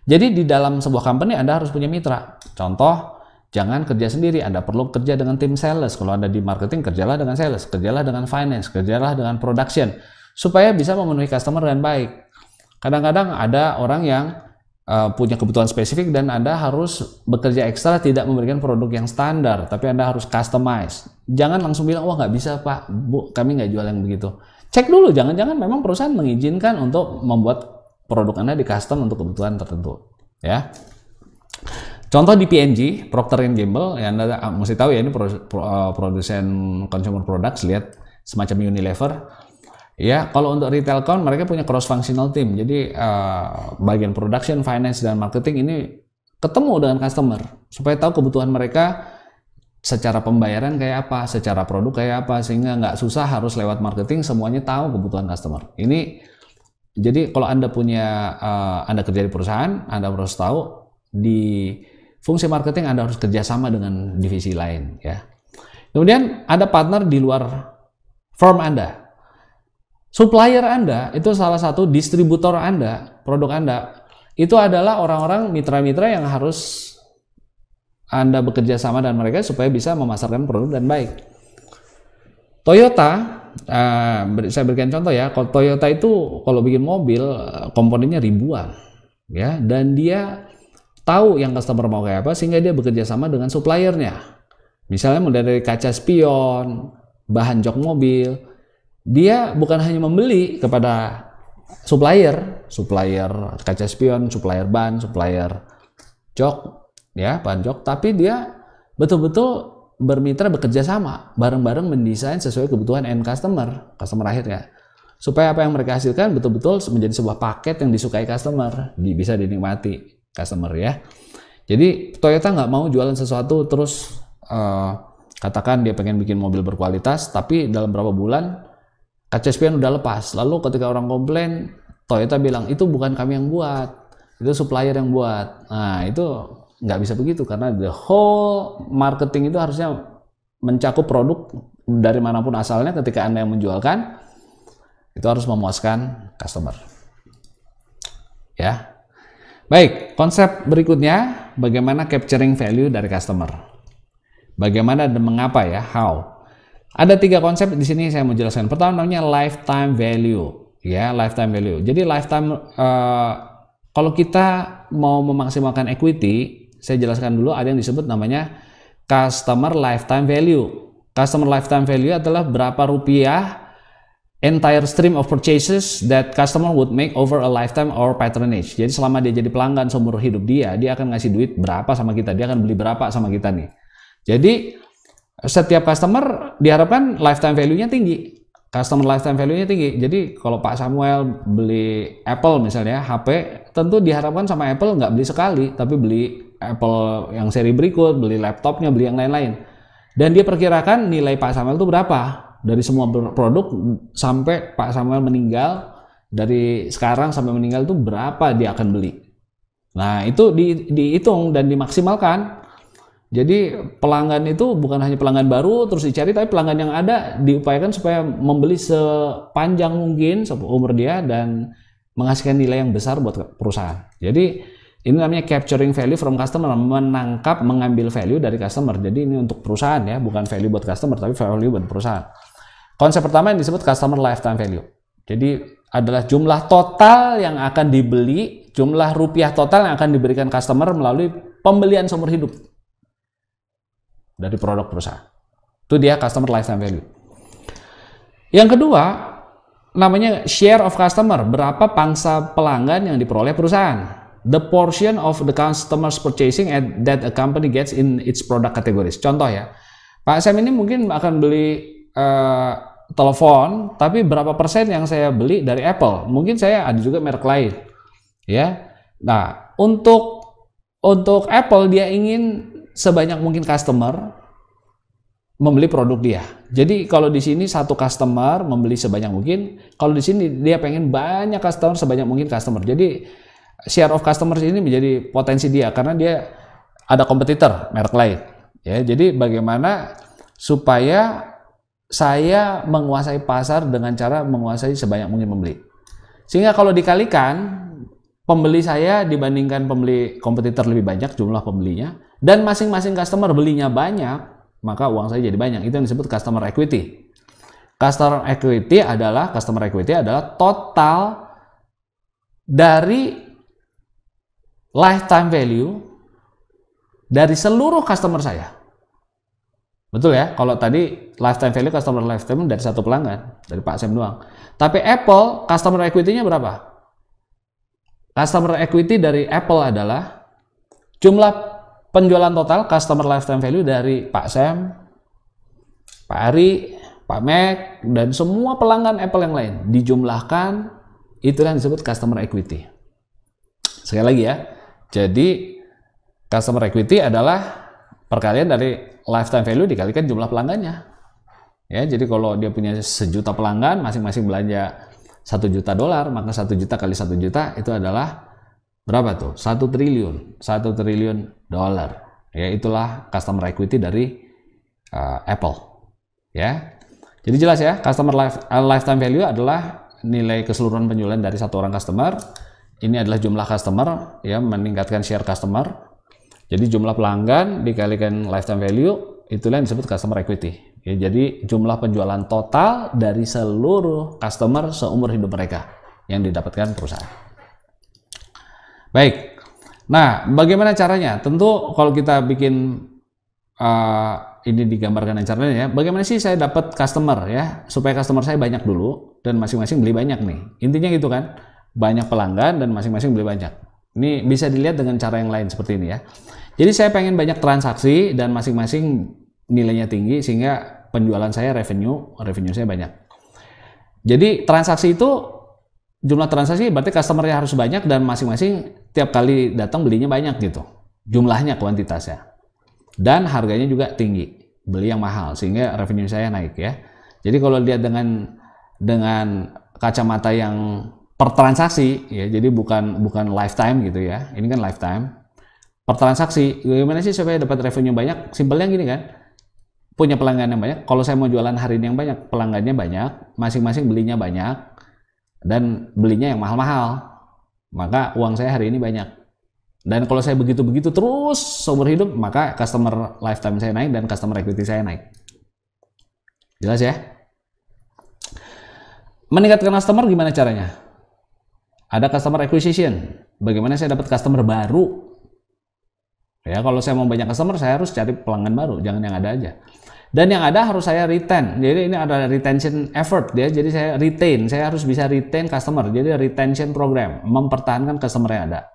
Jadi di dalam sebuah company Anda harus punya mitra. Contoh, jangan kerja sendiri, Anda perlu kerja dengan tim sales. Kalau Anda di marketing, kerjalah dengan sales, kerjalah dengan finance, kerjalah dengan production, supaya bisa memenuhi customer dengan baik. Kadang-kadang ada orang yang punya kebutuhan spesifik dan Anda harus bekerja ekstra, tidak memberikan produk yang standar, tapi Anda harus customize. Jangan langsung bilang, wah nggak bisa Pak, Bu, kami nggak jual yang begitu. Cek dulu, jangan-jangan memang perusahaan mengizinkan untuk membuat produk Anda di custom untuk kebutuhan tertentu. Ya. Contoh di P&G, Procter & Gamble, ya Anda mesti tahu ya, ini produsen consumer products, lihat semacam Unilever. Ya, kalau untuk retail account mereka punya cross functional team. Jadi bagian production, finance dan marketing ini ketemu dengan customer supaya tahu kebutuhan mereka secara pembayaran kayak apa, secara produk kayak apa, sehingga nggak susah harus lewat marketing, semuanya tahu kebutuhan customer. Ini jadi kalau Anda punya Anda kerja di perusahaan, Anda harus tahu di fungsi marketing Anda harus kerjasama dengan divisi lain ya. Kemudian ada partner di luar firm Anda. Supplier Anda itu salah satu distributor Anda, produk Anda. Itu adalah orang-orang mitra-mitra yang harus Anda bekerja sama dengan mereka supaya bisa memasarkan produk dan baik. Toyota, saya berikan contoh ya, kalau Toyota itu kalau bikin mobil komponennya ribuan ya, dan dia tahu yang customer mau kayak apa sehingga dia bekerja sama dengan suppliernya. Misalnya mulai dari kaca spion, bahan jok mobil, dia bukan hanya membeli kepada supplier kaca spion, supplier ban, supplier jok ya, bahan jok, tapi dia betul-betul bermitra, bekerja sama bareng-bareng mendesain sesuai kebutuhan end customer akhirnya, supaya apa yang mereka hasilkan betul-betul menjadi sebuah paket yang disukai customer, bisa dinikmati customer ya. Jadi Toyota nggak mau jualan sesuatu terus katakan dia pengen bikin mobil berkualitas, tapi dalam berapa bulan kaca spion udah lepas, lalu ketika orang komplain, Toyota bilang itu bukan kami yang buat, itu supplier yang buat. Nah itu nggak bisa begitu, karena the whole marketing itu harusnya mencakup produk dari manapun asalnya. Ketika Anda yang menjualkan, itu harus memuaskan customer ya. Baik, konsep berikutnya bagaimana capturing value dari customer, bagaimana dan mengapa ya, how. Ada 3 konsep di sini saya mau jelaskan. Pertama namanya lifetime value ya, lifetime value. Jadi lifetime kalau kita mau memaksimalkan equity, saya jelaskan dulu ada yang disebut namanya customer lifetime value. Customer lifetime value adalah berapa rupiah entire stream of purchases that customer would make over a lifetime or patronage. Jadi selama dia jadi pelanggan seumur hidup dia akan ngasih duit berapa sama kita, dia akan beli berapa sama kita nih. Jadi setiap customer diharapkan lifetime value-nya tinggi. Customer lifetime value-nya tinggi. Jadi kalau Pak Samuel beli Apple misalnya, HP, tentu diharapkan sama Apple nggak beli sekali, tapi beli Apple yang seri berikut, beli laptopnya, beli yang lain-lain. Dan dia perkirakan nilai Pak Samuel itu berapa? Dari semua produk sampai Pak Samuel meninggal, dari sekarang sampai meninggal itu berapa dia akan beli. Nah, itu dihitung dan dimaksimalkan. Jadi pelanggan itu bukan hanya pelanggan baru terus dicari, tapi pelanggan yang ada diupayakan supaya membeli sepanjang mungkin umur dia dan menghasilkan nilai yang besar buat perusahaan. Jadi ini namanya capturing value from customer, mengambil value dari customer. Jadi ini untuk perusahaan ya, bukan value buat customer tapi value buat perusahaan. Konsep pertama yang disebut customer lifetime value. Jadi adalah jumlah total yang akan dibeli, jumlah rupiah total yang akan diberikan customer melalui pembelian seumur hidup dari produk perusahaan. Itu dia customer lifetime value. Yang kedua, namanya share of customer, berapa pangsa pelanggan yang diperoleh perusahaan. The portion of the customers purchasing that a company gets in its product categories. Contoh ya, Pak Sam ini mungkin akan beli telepon, tapi berapa persen yang saya beli dari Apple? Mungkin saya ada juga merek lain, ya. Nah, untuk Apple dia ingin sebanyak mungkin customer membeli produk dia. Jadi kalau di sini satu customer membeli sebanyak mungkin, kalau di sini dia pengen banyak customer, sebanyak mungkin customer. Jadi share of customers ini menjadi potensi dia karena dia ada kompetitor merek lain. Ya, jadi bagaimana supaya saya menguasai pasar dengan cara menguasai sebanyak mungkin pembeli. Sehingga kalau dikalikan pembeli saya dibandingkan pembeli kompetitor lebih banyak jumlah pembelinya, dan masing-masing customer belinya banyak, maka uang saya jadi banyak. Itu yang disebut customer equity. Customer equity adalah total dari lifetime value dari seluruh customer saya. Betul ya? Kalau tadi lifetime value, customer lifetime dari satu pelanggan, dari Pak Sam doang. Tapi Apple, customer equity-nya berapa? Customer equity dari Apple adalah jumlah penjualan total customer lifetime value dari Pak Sam, Pak Ari, Pak Mac, dan semua pelanggan Apple yang lain dijumlahkan, itu yang disebut customer equity. Sekali lagi ya, jadi customer equity adalah perkalian dari lifetime value dikalikan jumlah pelanggannya. Ya, jadi kalau dia punya 1 juta pelanggan, masing-masing belanja $1 juta, maka 1 juta kali 1 juta itu adalah berapa tuh? 1 triliun dolar. Ya, itulah customer equity dari Apple. Ya. Jadi jelas ya, customer lifetime value adalah nilai keseluruhan penjualan dari satu orang customer. Ini adalah jumlah customer, ya, meningkatkan share customer. Jadi jumlah pelanggan dikalikan lifetime value, itulah yang disebut customer equity. Ya, jadi jumlah penjualan total dari seluruh customer seumur hidup mereka yang didapatkan perusahaan. Baik, nah bagaimana caranya? Tentu kalau kita bikin ini digambarkan caranya ya, bagaimana sih saya dapat customer ya, supaya customer saya banyak dulu dan masing-masing beli banyak nih. Intinya gitu kan, banyak pelanggan dan masing-masing beli banyak. Ini bisa dilihat dengan cara yang lain seperti ini ya. Jadi saya pengen banyak transaksi dan masing-masing nilainya tinggi sehingga penjualan saya revenue saya banyak. Jadi transaksi itu jumlah transaksi berarti customernya harus banyak dan masing-masing tiap kali datang belinya banyak gitu. Jumlahnya, kuantitasnya. Dan harganya juga tinggi. Beli yang mahal sehingga revenue saya naik ya. Jadi kalau lihat dengan kacamata yang per transaksi ya, jadi bukan lifetime gitu ya. Ini kan lifetime. Per transaksi, bagaimana sih supaya dapat revenue banyak? Simpelnya gini kan. Punya pelanggan yang banyak, kalau saya mau jualan hari ini yang banyak, pelanggannya banyak, masing-masing belinya banyak, dan belinya yang mahal-mahal, maka uang saya hari ini banyak. Dan kalau saya begitu-begitu terus seumur hidup, maka customer lifetime saya naik dan customer equity saya naik. Jelas ya? Meningkatkan customer gimana caranya? Ada customer acquisition. Bagaimana saya dapat customer baru? Ya, kalau saya mau banyak customer, saya harus cari pelanggan baru, jangan yang ada aja. Dan yang ada harus saya retain. Jadi ini ada retention effort ya. Jadi saya retain, saya harus bisa retain customer. Jadi retention program, mempertahankan customer yang ada.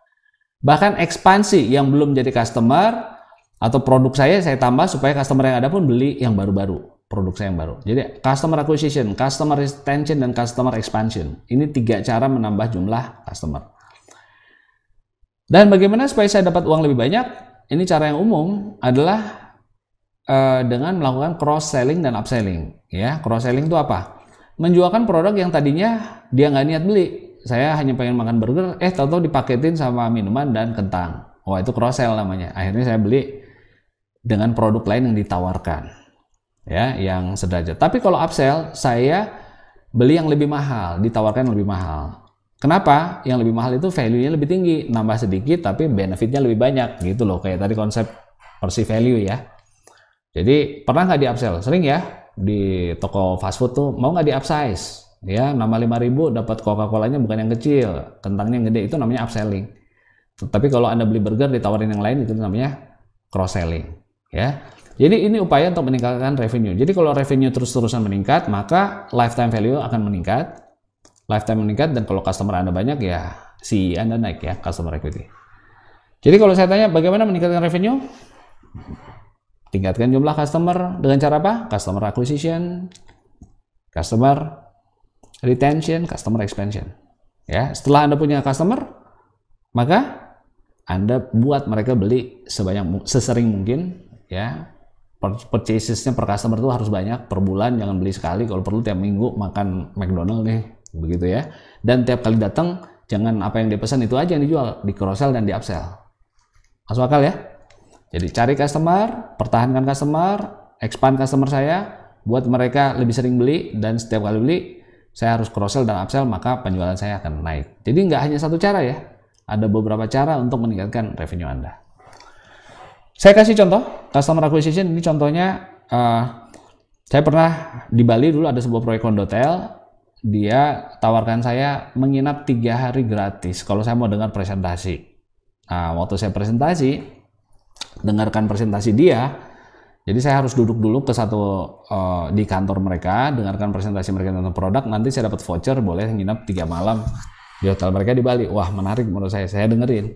Bahkan ekspansi yang belum jadi customer atau produk saya tambah supaya customer yang ada pun beli yang baru-baru. Produk saya yang baru. Jadi customer acquisition, customer retention, dan customer expansion. Ini 3 cara menambah jumlah customer. Dan bagaimana supaya saya dapat uang lebih banyak? Ini cara yang umum adalah dengan melakukan cross selling dan upselling. Ya, cross selling itu apa? Menjualkan produk yang tadinya dia nggak niat beli. Saya hanya pengen makan burger, tahu-tahu dipaketin sama minuman dan kentang. Wah, itu cross sell namanya. Akhirnya saya beli dengan produk lain yang ditawarkan. Ya, yang sederajat. Tapi kalau upsell, saya beli yang lebih mahal, ditawarkan yang lebih mahal. Kenapa? Yang lebih mahal itu value-nya lebih tinggi, nambah sedikit tapi benefit-nya lebih banyak gitu loh. Kayak tadi konsep perceived value ya. Jadi pernah nggak di upsell? Sering ya, di toko fast food tuh mau nggak di upsize? Ya, nambah 5.000 dapat Coca-Colanya bukan yang kecil, kentangnya yang gede, itu namanya upselling. Tapi kalau Anda beli burger ditawarin yang lain, itu namanya cross selling. Ya. Jadi ini upaya untuk meningkatkan revenue. Jadi kalau revenue terus-terusan meningkat, maka lifetime value akan meningkat. Lifetime meningkat, dan kalau customer Anda banyak ya CI Anda naik ya, customer equity. Jadi kalau saya tanya bagaimana meningkatkan revenue? Tingkatkan jumlah customer dengan cara apa? Customer acquisition, customer retention, customer expansion. Ya, setelah Anda punya customer, maka Anda buat mereka beli sesering mungkin ya. Purchasesnya per customer itu harus banyak per bulan, jangan beli sekali, kalau perlu tiap minggu makan McDonald nih, begitu ya. Dan tiap kali datang jangan apa yang dia pesan itu aja yang dijual, di cross sell dan di upsell. Masuk akal ya? Jadi cari customer, pertahankan customer, expand customer saya, buat mereka lebih sering beli, dan setiap kali beli saya harus cross sell dan upsell, maka penjualan saya akan naik. Jadi nggak hanya satu cara ya, ada beberapa cara untuk meningkatkan revenue Anda. Saya kasih contoh customer acquisition. Ini contohnya, saya pernah di Bali dulu ada sebuah proyek kondotel. Dia tawarkan saya menginap 3 hari gratis kalau saya mau dengar presentasi. Nah, waktu saya presentasi, dengarkan presentasi dia, jadi saya harus duduk dulu ke di kantor mereka, dengarkan presentasi mereka tentang produk. Nanti saya dapat voucher, boleh nginap 3 malam di hotel mereka di Bali. Wah, menarik menurut saya dengerin.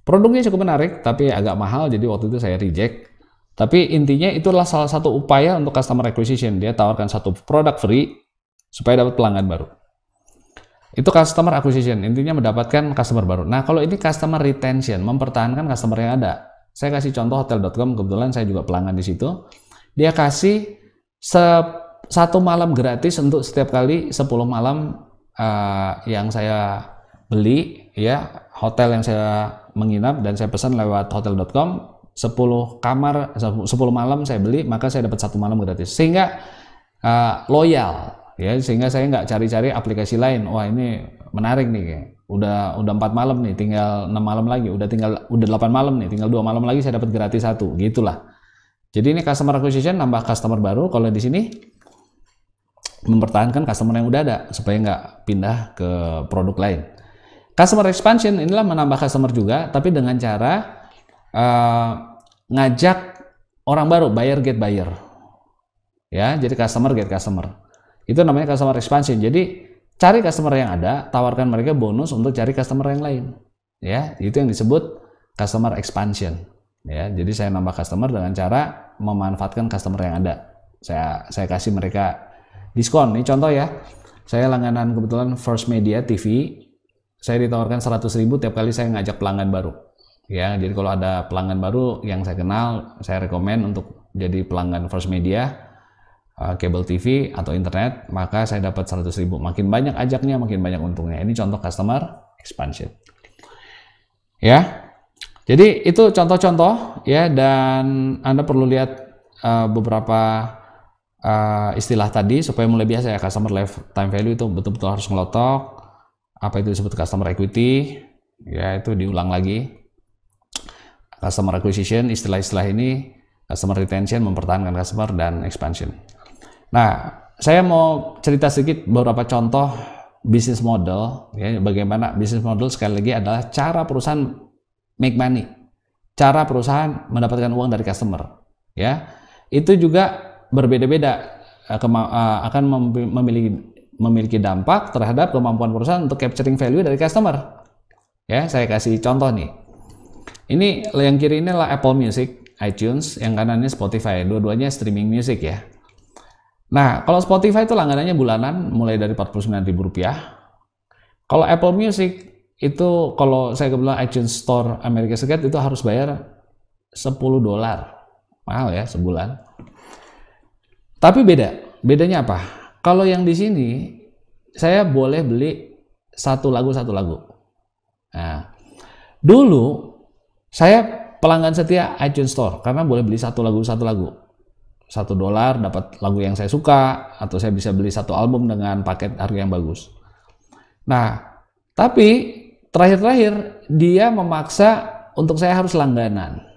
Produknya cukup menarik, tapi agak mahal, jadi waktu itu saya reject. Tapi intinya itulah salah satu upaya untuk customer acquisition. Dia tawarkan satu produk free supaya dapat pelanggan baru. Itu customer acquisition, intinya mendapatkan customer baru. Nah, kalau ini customer retention, mempertahankan customer yang ada. Saya kasih contoh hotel.com, kebetulan saya juga pelanggan di situ. Dia kasih 1 malam gratis untuk setiap kali 10 malam yang saya beli, ya, hotel yang saya menginap dan saya pesan lewat hotel.com, 10 kamar 10 malam saya beli, maka saya dapat 1 malam gratis, sehingga loyal ya, sehingga saya nggak cari-cari aplikasi lain. Wah, ini menarik nih, udah 4 malam nih, tinggal 6 malam lagi, udah 8 malam nih, tinggal 2 malam lagi saya dapat gratis 1, gitulah. Jadi ini customer acquisition, nambah customer baru. Kalau di sini mempertahankan customer yang udah ada supaya nggak pindah ke produk lain. Customer expansion inilah menambah customer juga, tapi dengan cara ngajak orang baru, buyer get buyer. Ya, jadi customer get customer. Itu namanya customer expansion. Jadi cari customer yang ada, tawarkan mereka bonus untuk cari customer yang lain. Ya, itu yang disebut customer expansion. Ya, jadi saya nambah customer dengan cara memanfaatkan customer yang ada. Saya kasih mereka diskon. Ini contoh ya. Saya langganan kebetulan First Media TV. Saya ditawarkan 100.000 tiap kali saya ngajak pelanggan baru. Ya, jadi kalau ada pelanggan baru yang saya kenal, saya rekomen untuk jadi pelanggan First Media, cable TV atau internet, maka saya dapat 100.000. Makin banyak ajaknya, makin banyak untungnya. Ini contoh customer expansion. Ya, jadi itu contoh-contoh ya, dan Anda perlu lihat beberapa istilah tadi supaya mulai biasa ya. Customer lifetime value itu betul-betul harus ngelotok. Apa itu disebut customer equity, ya itu diulang lagi. Customer acquisition, istilah-istilah ini, customer retention, mempertahankan customer, dan expansion. Nah, saya mau cerita sedikit beberapa contoh bisnis model, ya, bagaimana bisnis model sekali lagi adalah cara perusahaan make money, cara perusahaan mendapatkan uang dari customer, ya. Itu juga berbeda-beda, akan memiliki dampak terhadap kemampuan perusahaan untuk capturing value dari customer. Ya, saya kasih contoh nih. Ini yang kiri ini adalah Apple Music, iTunes, yang kanannya Spotify. Dua-duanya streaming music ya. Nah, kalau Spotify itu langganannya bulanan mulai dari Rp49.000. Kalau Apple Music itu, kalau saya kebetulan iTunes Store Amerika Serikat itu harus bayar $10. Mahal ya sebulan. Tapi bedanya apa? Kalau yang di sini saya boleh beli satu lagu. Nah, dulu saya pelanggan setia iTunes Store karena boleh beli satu lagu. $1 dapat lagu yang saya suka, atau saya bisa beli satu album dengan paket harga yang bagus. Nah, tapi terakhir dia memaksa untuk saya harus langganan.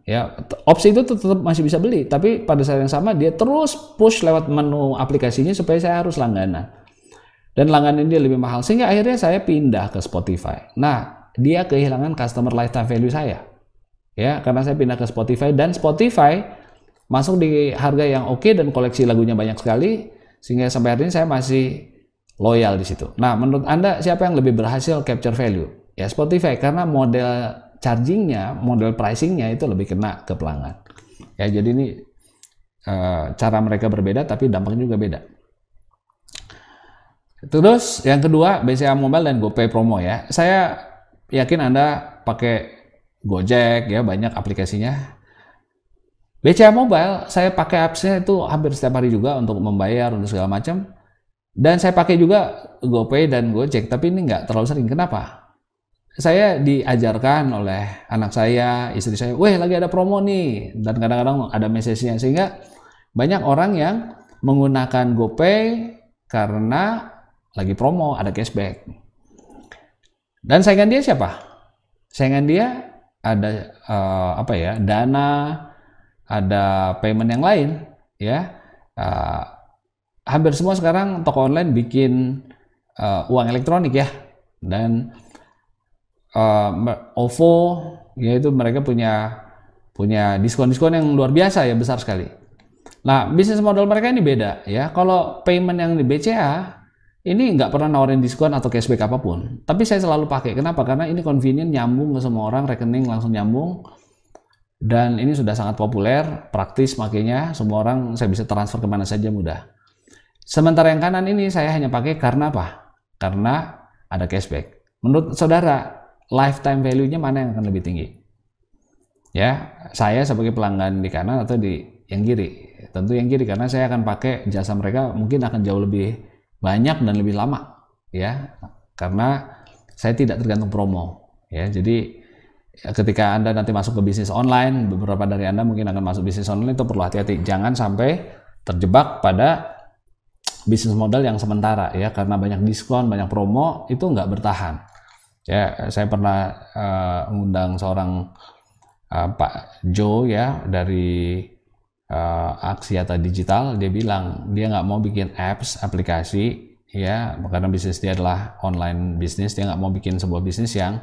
Ya, opsi itu tetap masih bisa beli, tapi pada saat yang sama dia terus push lewat menu aplikasinya supaya saya harus langganan. Dan langganan dia lebih mahal, sehingga akhirnya saya pindah ke Spotify. Nah, dia kehilangan customer lifetime value saya. Ya, karena saya pindah ke Spotify, dan Spotify masuk di harga yang oke dan koleksi lagunya banyak sekali, sehingga sampai hari ini saya masih loyal di situ. Nah, menurut Anda siapa yang lebih berhasil capture value? Ya, Spotify, karena model chargingnya, model pricingnya itu lebih kena ke pelanggan. Ya, jadi ini cara mereka berbeda, tapi dampaknya juga beda. Terus yang kedua, BCA Mobile dan GoPay Promo ya. Saya yakin Anda pakai Gojek ya, banyak aplikasinya. BCA Mobile saya pakai apps-nya itu hampir setiap hari juga untuk membayar, untuk segala macam. Dan saya pakai juga GoPay dan Gojek, tapi ini nggak terlalu sering. Kenapa? Saya diajarkan oleh anak saya, istri saya, weh lagi ada promo nih, dan kadang-kadang ada message-nya, sehingga banyak orang yang menggunakan GoPay karena lagi promo, ada cashback. Dan saingan dia siapa? Saingan dia ada Dana, ada payment yang lain, ya. Hampir semua sekarang toko online bikin uang elektronik ya, dan OVO yaitu mereka punya diskon-diskon yang luar biasa ya, besar sekali. Nah, bisnis model mereka ini beda ya. Kalau payment yang di BCA ini nggak pernah nawarin diskon atau cashback apapun, tapi saya selalu pakai. Kenapa? Karena ini convenient, nyambung ke semua orang, rekening langsung nyambung, dan ini sudah sangat populer, praktis makanya semua orang saya bisa transfer kemana saja mudah. Sementara yang kanan ini saya hanya pakai karena apa? Karena ada cashback. Menurut saudara, lifetime value-nya mana yang akan lebih tinggi? Ya, saya sebagai pelanggan di kanan atau di yang kiri? Tentu yang kiri, karena saya akan pakai jasa mereka, mungkin akan jauh lebih banyak dan lebih lama, ya, karena saya tidak tergantung promo, ya. Jadi ketika Anda nanti masuk ke bisnis online, beberapa dari Anda mungkin akan masuk bisnis online, itu perlu hati-hati, jangan sampai terjebak pada bisnis model yang sementara, ya, karena banyak diskon, banyak promo, itu nggak bertahan. Ya, saya pernah mengundang seorang Pak Joe ya dari Axiata Digital. Dia bilang dia nggak mau bikin aplikasi ya, karena bisnis dia adalah online bisnis. Dia nggak mau bikin sebuah bisnis yang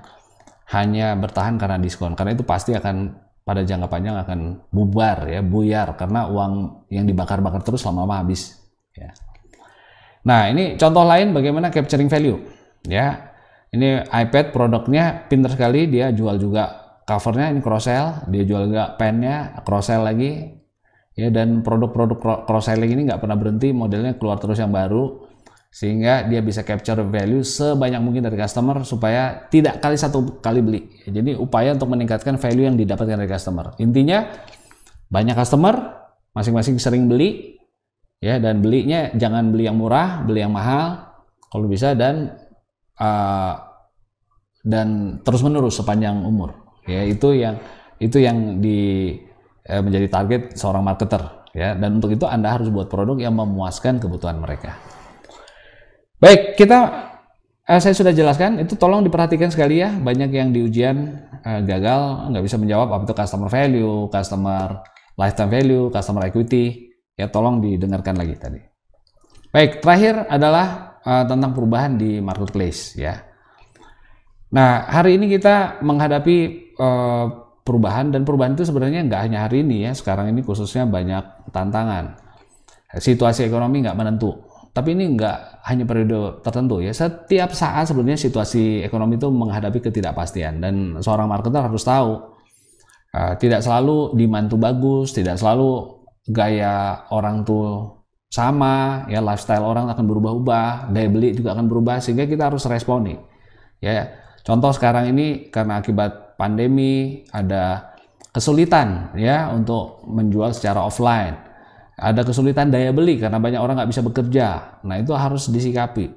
hanya bertahan karena diskon, karena itu pasti akan pada jangka panjang akan buyar karena uang yang dibakar-bakar terus lama-lama habis ya. Nah, ini contoh lain bagaimana capturing value ya. Ini iPad, produknya pinter sekali, dia jual juga covernya, ini cross-sell, dia jual juga pennya, cross-sell lagi ya. Dan produk-produk cross-selling ini nggak pernah berhenti, modelnya keluar terus yang baru, sehingga dia bisa capture value sebanyak mungkin dari customer supaya tidak satu kali beli. Jadi upaya untuk meningkatkan value yang didapatkan dari customer. Intinya banyak customer, masing-masing sering beli ya, dan belinya jangan beli yang murah, beli yang mahal kalau bisa, dan terus menerus sepanjang umur ya. Itu yang menjadi target seorang marketer ya, dan untuk itu Anda harus buat produk yang memuaskan kebutuhan mereka. Baik, saya sudah jelaskan, itu tolong diperhatikan sekali ya. Banyak yang di ujian gagal, nggak bisa menjawab apa itu customer value, customer lifetime value, customer equity ya. Tolong didengarkan lagi tadi. Baik, terakhir adalah tentang perubahan di marketplace ya. Nah, hari ini kita menghadapi perubahan, dan perubahan itu sebenarnya nggak hanya hari ini ya. Sekarang ini khususnya banyak tantangan. Situasi ekonomi nggak menentu. Tapi ini nggak hanya periode tertentu ya. Setiap saat sebenarnya situasi ekonomi itu menghadapi ketidakpastian, dan seorang marketer harus tahu tidak selalu demand tuh bagus, tidak selalu gaya orang tuh sama ya, lifestyle orang akan berubah-ubah, daya beli juga akan berubah, sehingga kita harus responi ya. Contoh sekarang ini karena akibat pandemi ada kesulitan ya untuk menjual secara offline, ada kesulitan daya beli karena banyak orang nggak bisa bekerja. Nah, itu harus disikapi.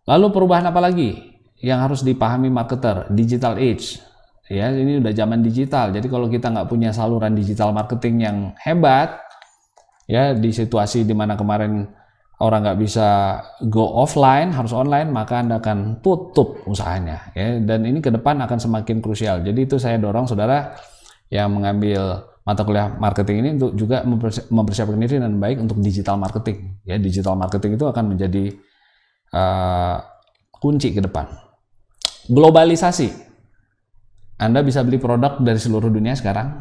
Lalu perubahan apa lagi yang harus dipahami marketer? Digital age ya, ini udah zaman digital. Jadi kalau kita nggak punya saluran digital marketing yang hebat ya, di situasi dimana kemarin orang nggak bisa go offline, harus online, maka Anda akan tutup usahanya ya. Dan ini ke depan akan semakin krusial. Jadi itu saya dorong saudara yang mengambil mata kuliah marketing ini untuk juga mempersiapkan diri dengan baik untuk digital marketing ya. Digital marketing itu akan menjadi kunci ke depan. Globalisasi, Anda bisa beli produk dari seluruh dunia sekarang,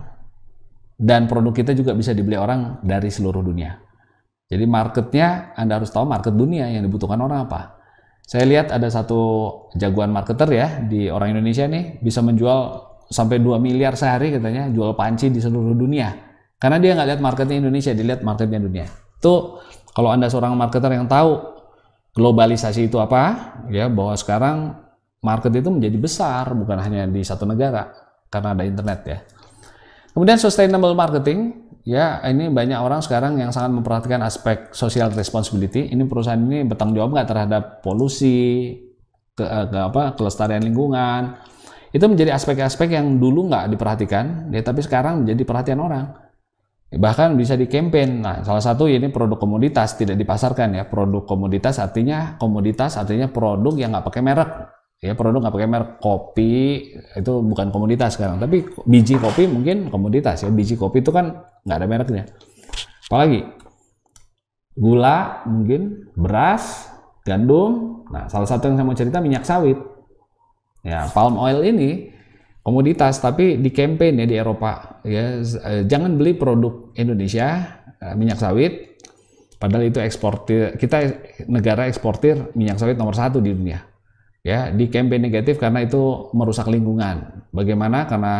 dan produk kita juga bisa dibeli orang dari seluruh dunia. Jadi marketnya, Anda harus tahu market dunia yang dibutuhkan orang apa. Saya lihat ada satu jagoan marketer ya di orang Indonesia nih, bisa menjual sampai 2 miliar sehari katanya, jual panci di seluruh dunia. Karena dia nggak lihat marketnya Indonesia, dilihat marketnya dunia. Itu kalau Anda seorang marketer yang tahu globalisasi itu apa, ya, bahwa sekarang market itu menjadi besar, bukan hanya di satu negara, karena ada internet ya. Kemudian sustainable marketing, ya, ini banyak orang sekarang yang sangat memperhatikan aspek social responsibility. Ini perusahaan ini bertanggung jawab nggak terhadap polusi, kelestarian lingkungan. Itu menjadi aspek-aspek yang dulu nggak diperhatikan, ya, tapi sekarang menjadi perhatian orang. Bahkan bisa di campaign. Nah, salah satu ini produk komoditas tidak dipasarkan ya. Produk komoditas artinya produk yang nggak pakai merek. Ya, produk nggak pakai merek. Kopi itu bukan komoditas sekarang, tapi biji kopi mungkin komoditas ya. Biji kopi itu kan nggak ada mereknya. Apalagi gula, mungkin beras, gandum. Nah, salah satu yang saya mau cerita minyak sawit. Ya, palm oil ini komoditas, tapi di campaign ya di Eropa ya, jangan beli produk Indonesia minyak sawit, padahal itu eksportir, kita negara eksportir minyak sawit nomor 1 di dunia ya. Di campaign negatif karena itu merusak lingkungan. Bagaimana? Karena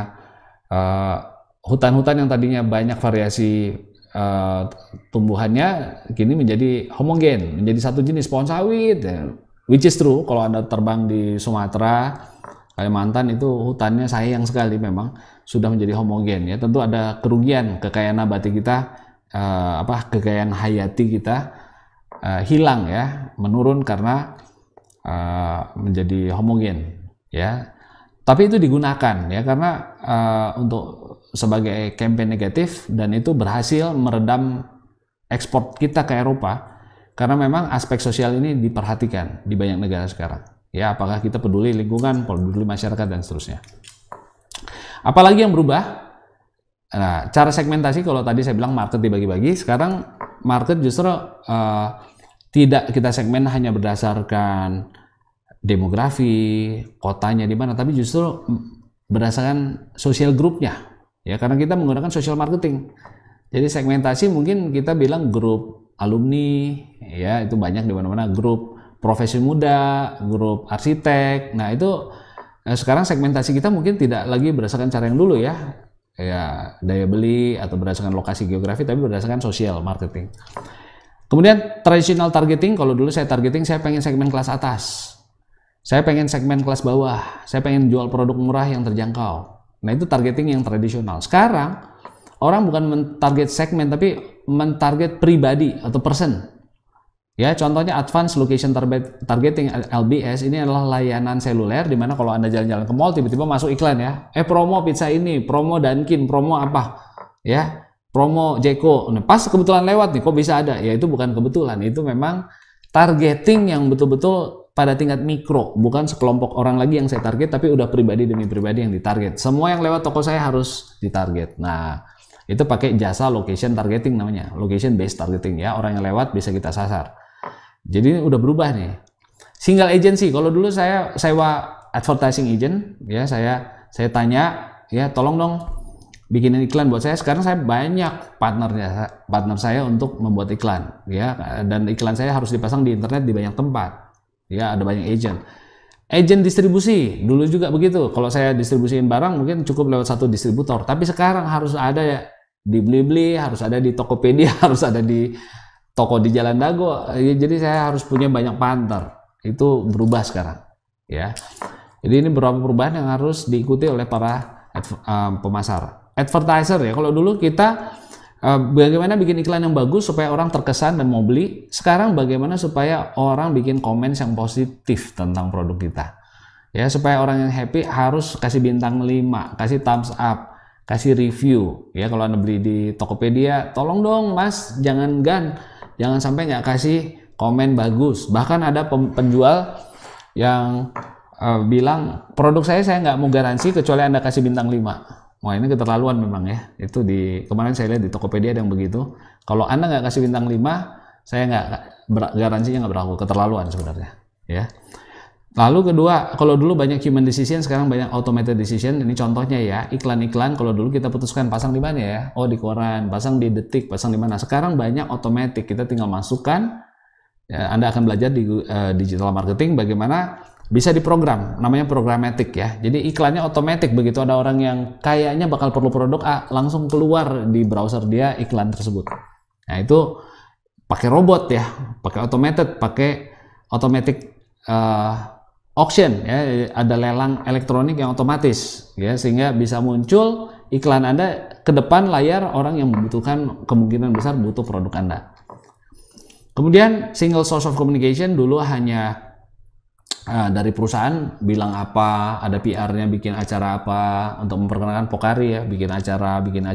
hutan-hutan yang tadinya banyak variasi tumbuhannya kini menjadi homogen, menjadi satu jenis pohon sawit ya. Which is true, kalau Anda terbang di Sumatera, Kalimantan, itu hutannya sayang sekali, memang sudah menjadi homogen ya. Tentu ada kerugian, kekayaan nabati kita, kekayaan hayati kita hilang ya, menurun karena menjadi homogen ya. Tapi itu digunakan ya karena untuk sebagai campaign negatif, dan itu berhasil meredam ekspor kita ke Eropa. Karena memang aspek sosial ini diperhatikan di banyak negara sekarang. Ya, apakah kita peduli lingkungan, peduli masyarakat, dan seterusnya. Apalagi yang berubah? Nah, cara segmentasi, kalau tadi saya bilang market dibagi-bagi, sekarang market justru tidak kita segmen hanya berdasarkan demografi, kotanya di mana, tapi justru berdasarkan social grupnya. Ya, karena kita menggunakan social marketing. Jadi segmentasi mungkin kita bilang grup alumni, ya, itu banyak di mana-mana, grup profesi muda, grup arsitek. Nah, itu sekarang segmentasi kita mungkin tidak lagi berdasarkan cara yang dulu ya, daya beli atau berdasarkan lokasi geografi, tapi berdasarkan social marketing. Kemudian traditional targeting, kalau dulu saya targeting, saya pengen segmen kelas atas, saya pengen segmen kelas bawah, saya pengen jual produk murah yang terjangkau. Nah, itu targeting yang tradisional. Sekarang orang bukan mentarget segmen, tapi mentarget pribadi atau person. Ya, contohnya advanced location targeting, LBS, ini adalah layanan seluler di mana kalau Anda jalan-jalan ke mall tiba-tiba masuk iklan ya. Promo pizza ini, promo Dunkin, promo apa? Ya, promo Jeko. Nah, pas kebetulan lewat nih, kok bisa ada? Ya, itu bukan kebetulan, itu memang targeting yang betul-betul pada tingkat mikro, bukan sekelompok orang lagi yang saya target, tapi udah pribadi demi pribadi yang ditarget. Semua yang lewat toko saya harus ditarget. Nah, itu pakai jasa location targeting namanya, location based targeting ya, orang yang lewat bisa kita sasar. Jadi udah berubah nih. Single agency, kalau dulu saya sewa advertising agent, ya saya tanya, ya tolong dong bikinin iklan buat saya. Sekarang saya banyak partner saya untuk membuat iklan, ya, dan iklan saya harus dipasang di internet di banyak tempat, ya, ada banyak agent. Agent distribusi dulu juga begitu. Kalau saya distribusiin barang mungkin cukup lewat satu distributor, tapi sekarang harus ada ya di Blibli, harus ada di Tokopedia, harus ada di toko di Jalan Dago. Ya, jadi saya harus punya banyak partner. Itu berubah sekarang, ya. Jadi ini beberapa perubahan yang harus diikuti oleh para pemasar. Advertiser, ya, kalau dulu kita bagaimana bikin iklan yang bagus supaya orang terkesan dan mau beli. Sekarang bagaimana supaya orang bikin komen yang positif tentang produk kita, ya, supaya orang yang happy harus kasih bintang 5, kasih thumbs up, kasih review, ya. Kalau Anda beli di Tokopedia, tolong dong Mas, jangan sampai nggak kasih komen bagus. Bahkan ada penjual yang bilang produk saya nggak mau garansi kecuali Anda kasih bintang 5. Wah, ini keterlaluan memang, ya. Itu kemarin saya lihat di Tokopedia ada yang begitu. Kalau Anda nggak kasih bintang 5, saya nggak garansinya nggak berlaku. Keterlaluan sebenarnya, ya. Lalu kedua, kalau dulu banyak human decision, sekarang banyak automated decision. Ini contohnya, ya, iklan-iklan. Kalau dulu kita putuskan pasang di mana, ya? Oh, di koran, pasang di Detik, pasang di mana. Sekarang banyak otomatis, kita tinggal masukkan. Ya, Anda akan belajar di digital marketing bagaimana bisa diprogram, namanya programmatic, ya. Jadi iklannya otomatis, begitu ada orang yang kayaknya bakal perlu produk A, langsung keluar di browser dia iklan tersebut. Nah, itu pakai robot, ya, pakai automatic auction, ya, ada lelang elektronik yang otomatis, ya, sehingga bisa muncul iklan Anda ke depan layar orang yang membutuhkan, kemungkinan besar butuh produk Anda. Kemudian single source of communication, dulu hanya dari perusahaan bilang apa, ada PR-nya bikin acara apa untuk memperkenalkan Pocari, ya, bikin acara, bikin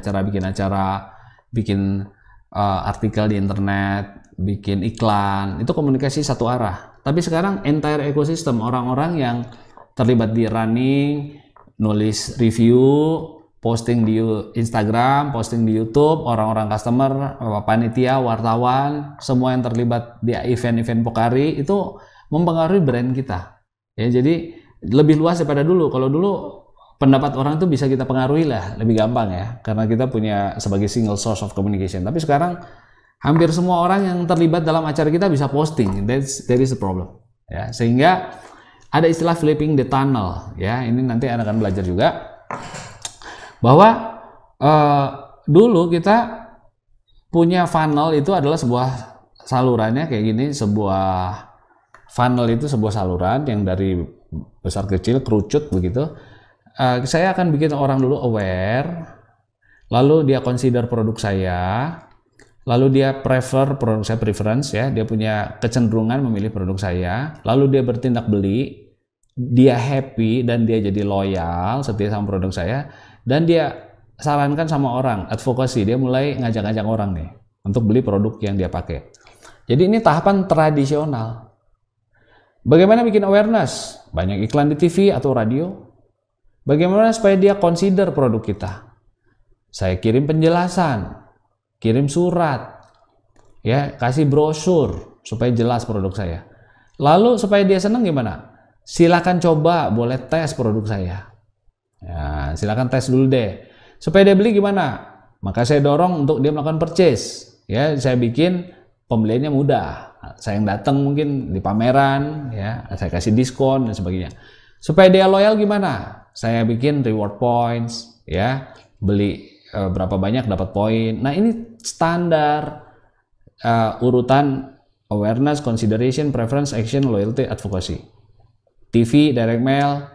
artikel di internet, bikin iklan, itu komunikasi satu arah. Tapi sekarang entire ecosystem, orang-orang yang terlibat di running, nulis review, posting di Instagram, posting di YouTube, orang-orang customer, panitia, wartawan, semua yang terlibat di event-event Pocari itu mempengaruhi brand kita, ya. Jadi lebih luas daripada dulu. Kalau dulu pendapat orang itu bisa kita pengaruhi lah, lebih gampang, ya, karena kita punya sebagai single source of communication. Tapi sekarang hampir semua orang yang terlibat dalam acara kita bisa posting. That is the problem, ya. Sehingga ada istilah flipping the tunnel, ya. Ini nanti Anda akan belajar juga bahwa dulu kita punya funnel, itu adalah sebuah salurannya kayak gini. Sebuah funnel itu sebuah saluran yang dari besar kecil kerucut begitu. Saya akan bikin orang dulu aware, lalu dia consider produk saya, lalu dia prefer produk saya, preference, ya, dia punya kecenderungan memilih produk saya, lalu dia bertindak beli, dia happy dan dia jadi loyal, setia sama produk saya, dan dia sarankan sama orang, advokasi, dia mulai ngajak-ngajak orang nih untuk beli produk yang dia pakai. Jadi ini tahapan tradisional. Bagaimana bikin awareness? Banyak iklan di TV atau radio. Bagaimana supaya dia consider produk kita? Saya kirim penjelasan, kirim surat, ya, kasih brosur supaya jelas produk saya. Lalu supaya dia senang gimana? Silakan coba, boleh tes produk saya. Ya, silakan tes dulu deh. Supaya dia beli gimana? Maka saya dorong untuk dia melakukan purchase. Ya, saya bikin pembeliannya mudah. Saya yang datang mungkin di pameran, ya, saya kasih diskon dan sebagainya. Supaya dia loyal gimana? Saya bikin reward points, ya, beli berapa banyak dapat poin. Nah, ini standar urutan awareness, consideration, preference, action, loyalty, advocacy. TV, direct mail,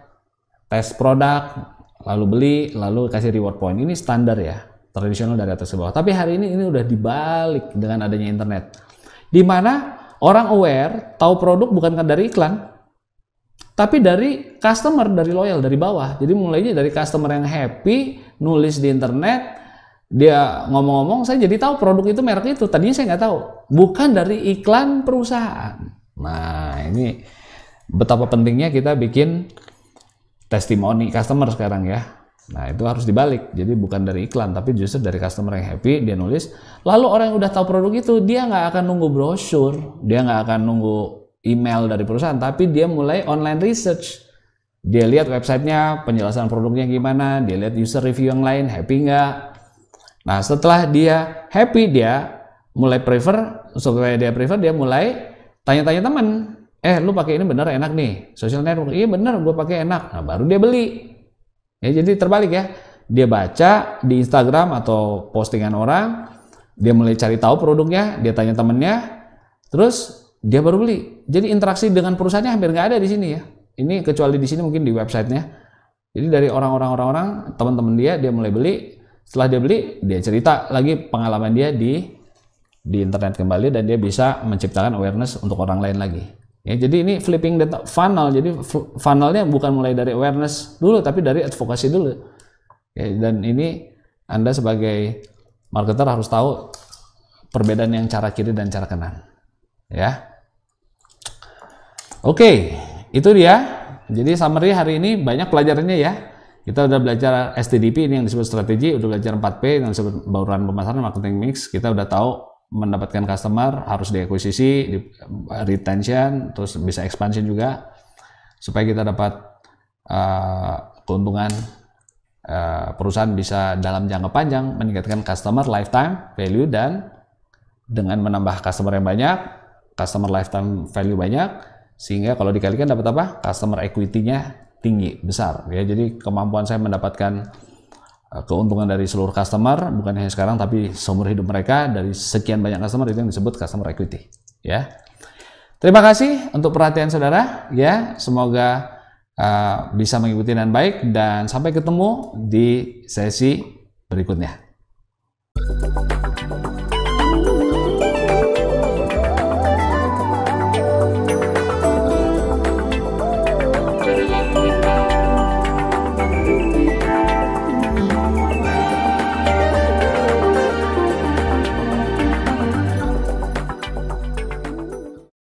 tes produk, lalu beli, lalu kasih reward point. Ini standar, ya, tradisional dari atas ke bawah. Tapi hari ini udah dibalik dengan adanya internet, di mana orang aware, tahu produk bukan dari iklan, tapi dari customer, dari loyal, dari bawah. Jadi mulainya dari customer yang happy, nulis di internet, dia ngomong-ngomong, saya jadi tahu produk itu, merek itu. Tadinya saya nggak tahu, bukan dari iklan perusahaan. Nah, ini betapa pentingnya kita bikin testimoni customer sekarang, ya. Nah, itu harus dibalik. Jadi bukan dari iklan, tapi justru dari customer yang happy, dia nulis. Lalu orang yang udah tahu produk itu, dia nggak akan nunggu brosur, dia nggak akan nunggu email dari perusahaan, tapi dia mulai online research. Dia lihat websitenya, penjelasan produknya gimana, dia lihat user review yang lain, happy nggak. Nah, setelah dia happy, dia mulai prefer, supaya dia prefer, dia mulai tanya-tanya teman. Lu pakai ini bener enak nih, social network, iya bener, gue pakai enak. Nah, baru dia beli. Ya, jadi terbalik ya, dia baca di Instagram atau postingan orang, dia mulai cari tahu produknya, dia tanya temennya, terus dia baru beli. Jadi interaksi dengan perusahaannya hampir nggak ada di sini ya. Ini kecuali di sini mungkin di websitenya. Jadi dari orang-orang teman-teman dia mulai beli. Setelah dia beli, dia cerita lagi pengalaman dia di internet kembali, dan dia bisa menciptakan awareness untuk orang lain lagi. Ya, jadi ini flipping the funnel. Jadi funnelnya bukan mulai dari awareness dulu, tapi dari advokasi dulu. Ya, dan ini Anda sebagai marketer harus tahu perbedaan yang cara kiri dan cara kanan. Ya, oke, itu dia. Jadi summary hari ini banyak pelajarannya ya. Kita udah belajar STDP, ini yang disebut strategi, udah belajar 4P yang disebut bauran pemasaran, marketing mix. Kita udah tahu mendapatkan customer harus diakuisisi, di retention, terus bisa expansion juga, supaya kita dapat keuntungan perusahaan bisa dalam jangka panjang meningkatkan customer lifetime value, dan dengan menambah customer yang banyak, customer lifetime value banyak, sehingga kalau dikalikan dapat apa? Customer equity-nya tinggi, besar ya. Jadi kemampuan saya mendapatkan keuntungan dari seluruh customer, bukan hanya sekarang tapi seumur hidup mereka, dari sekian banyak customer, itu yang disebut customer equity ya. Terima kasih untuk perhatian saudara ya, semoga bisa mengikuti dengan baik, dan sampai ketemu di sesi berikutnya.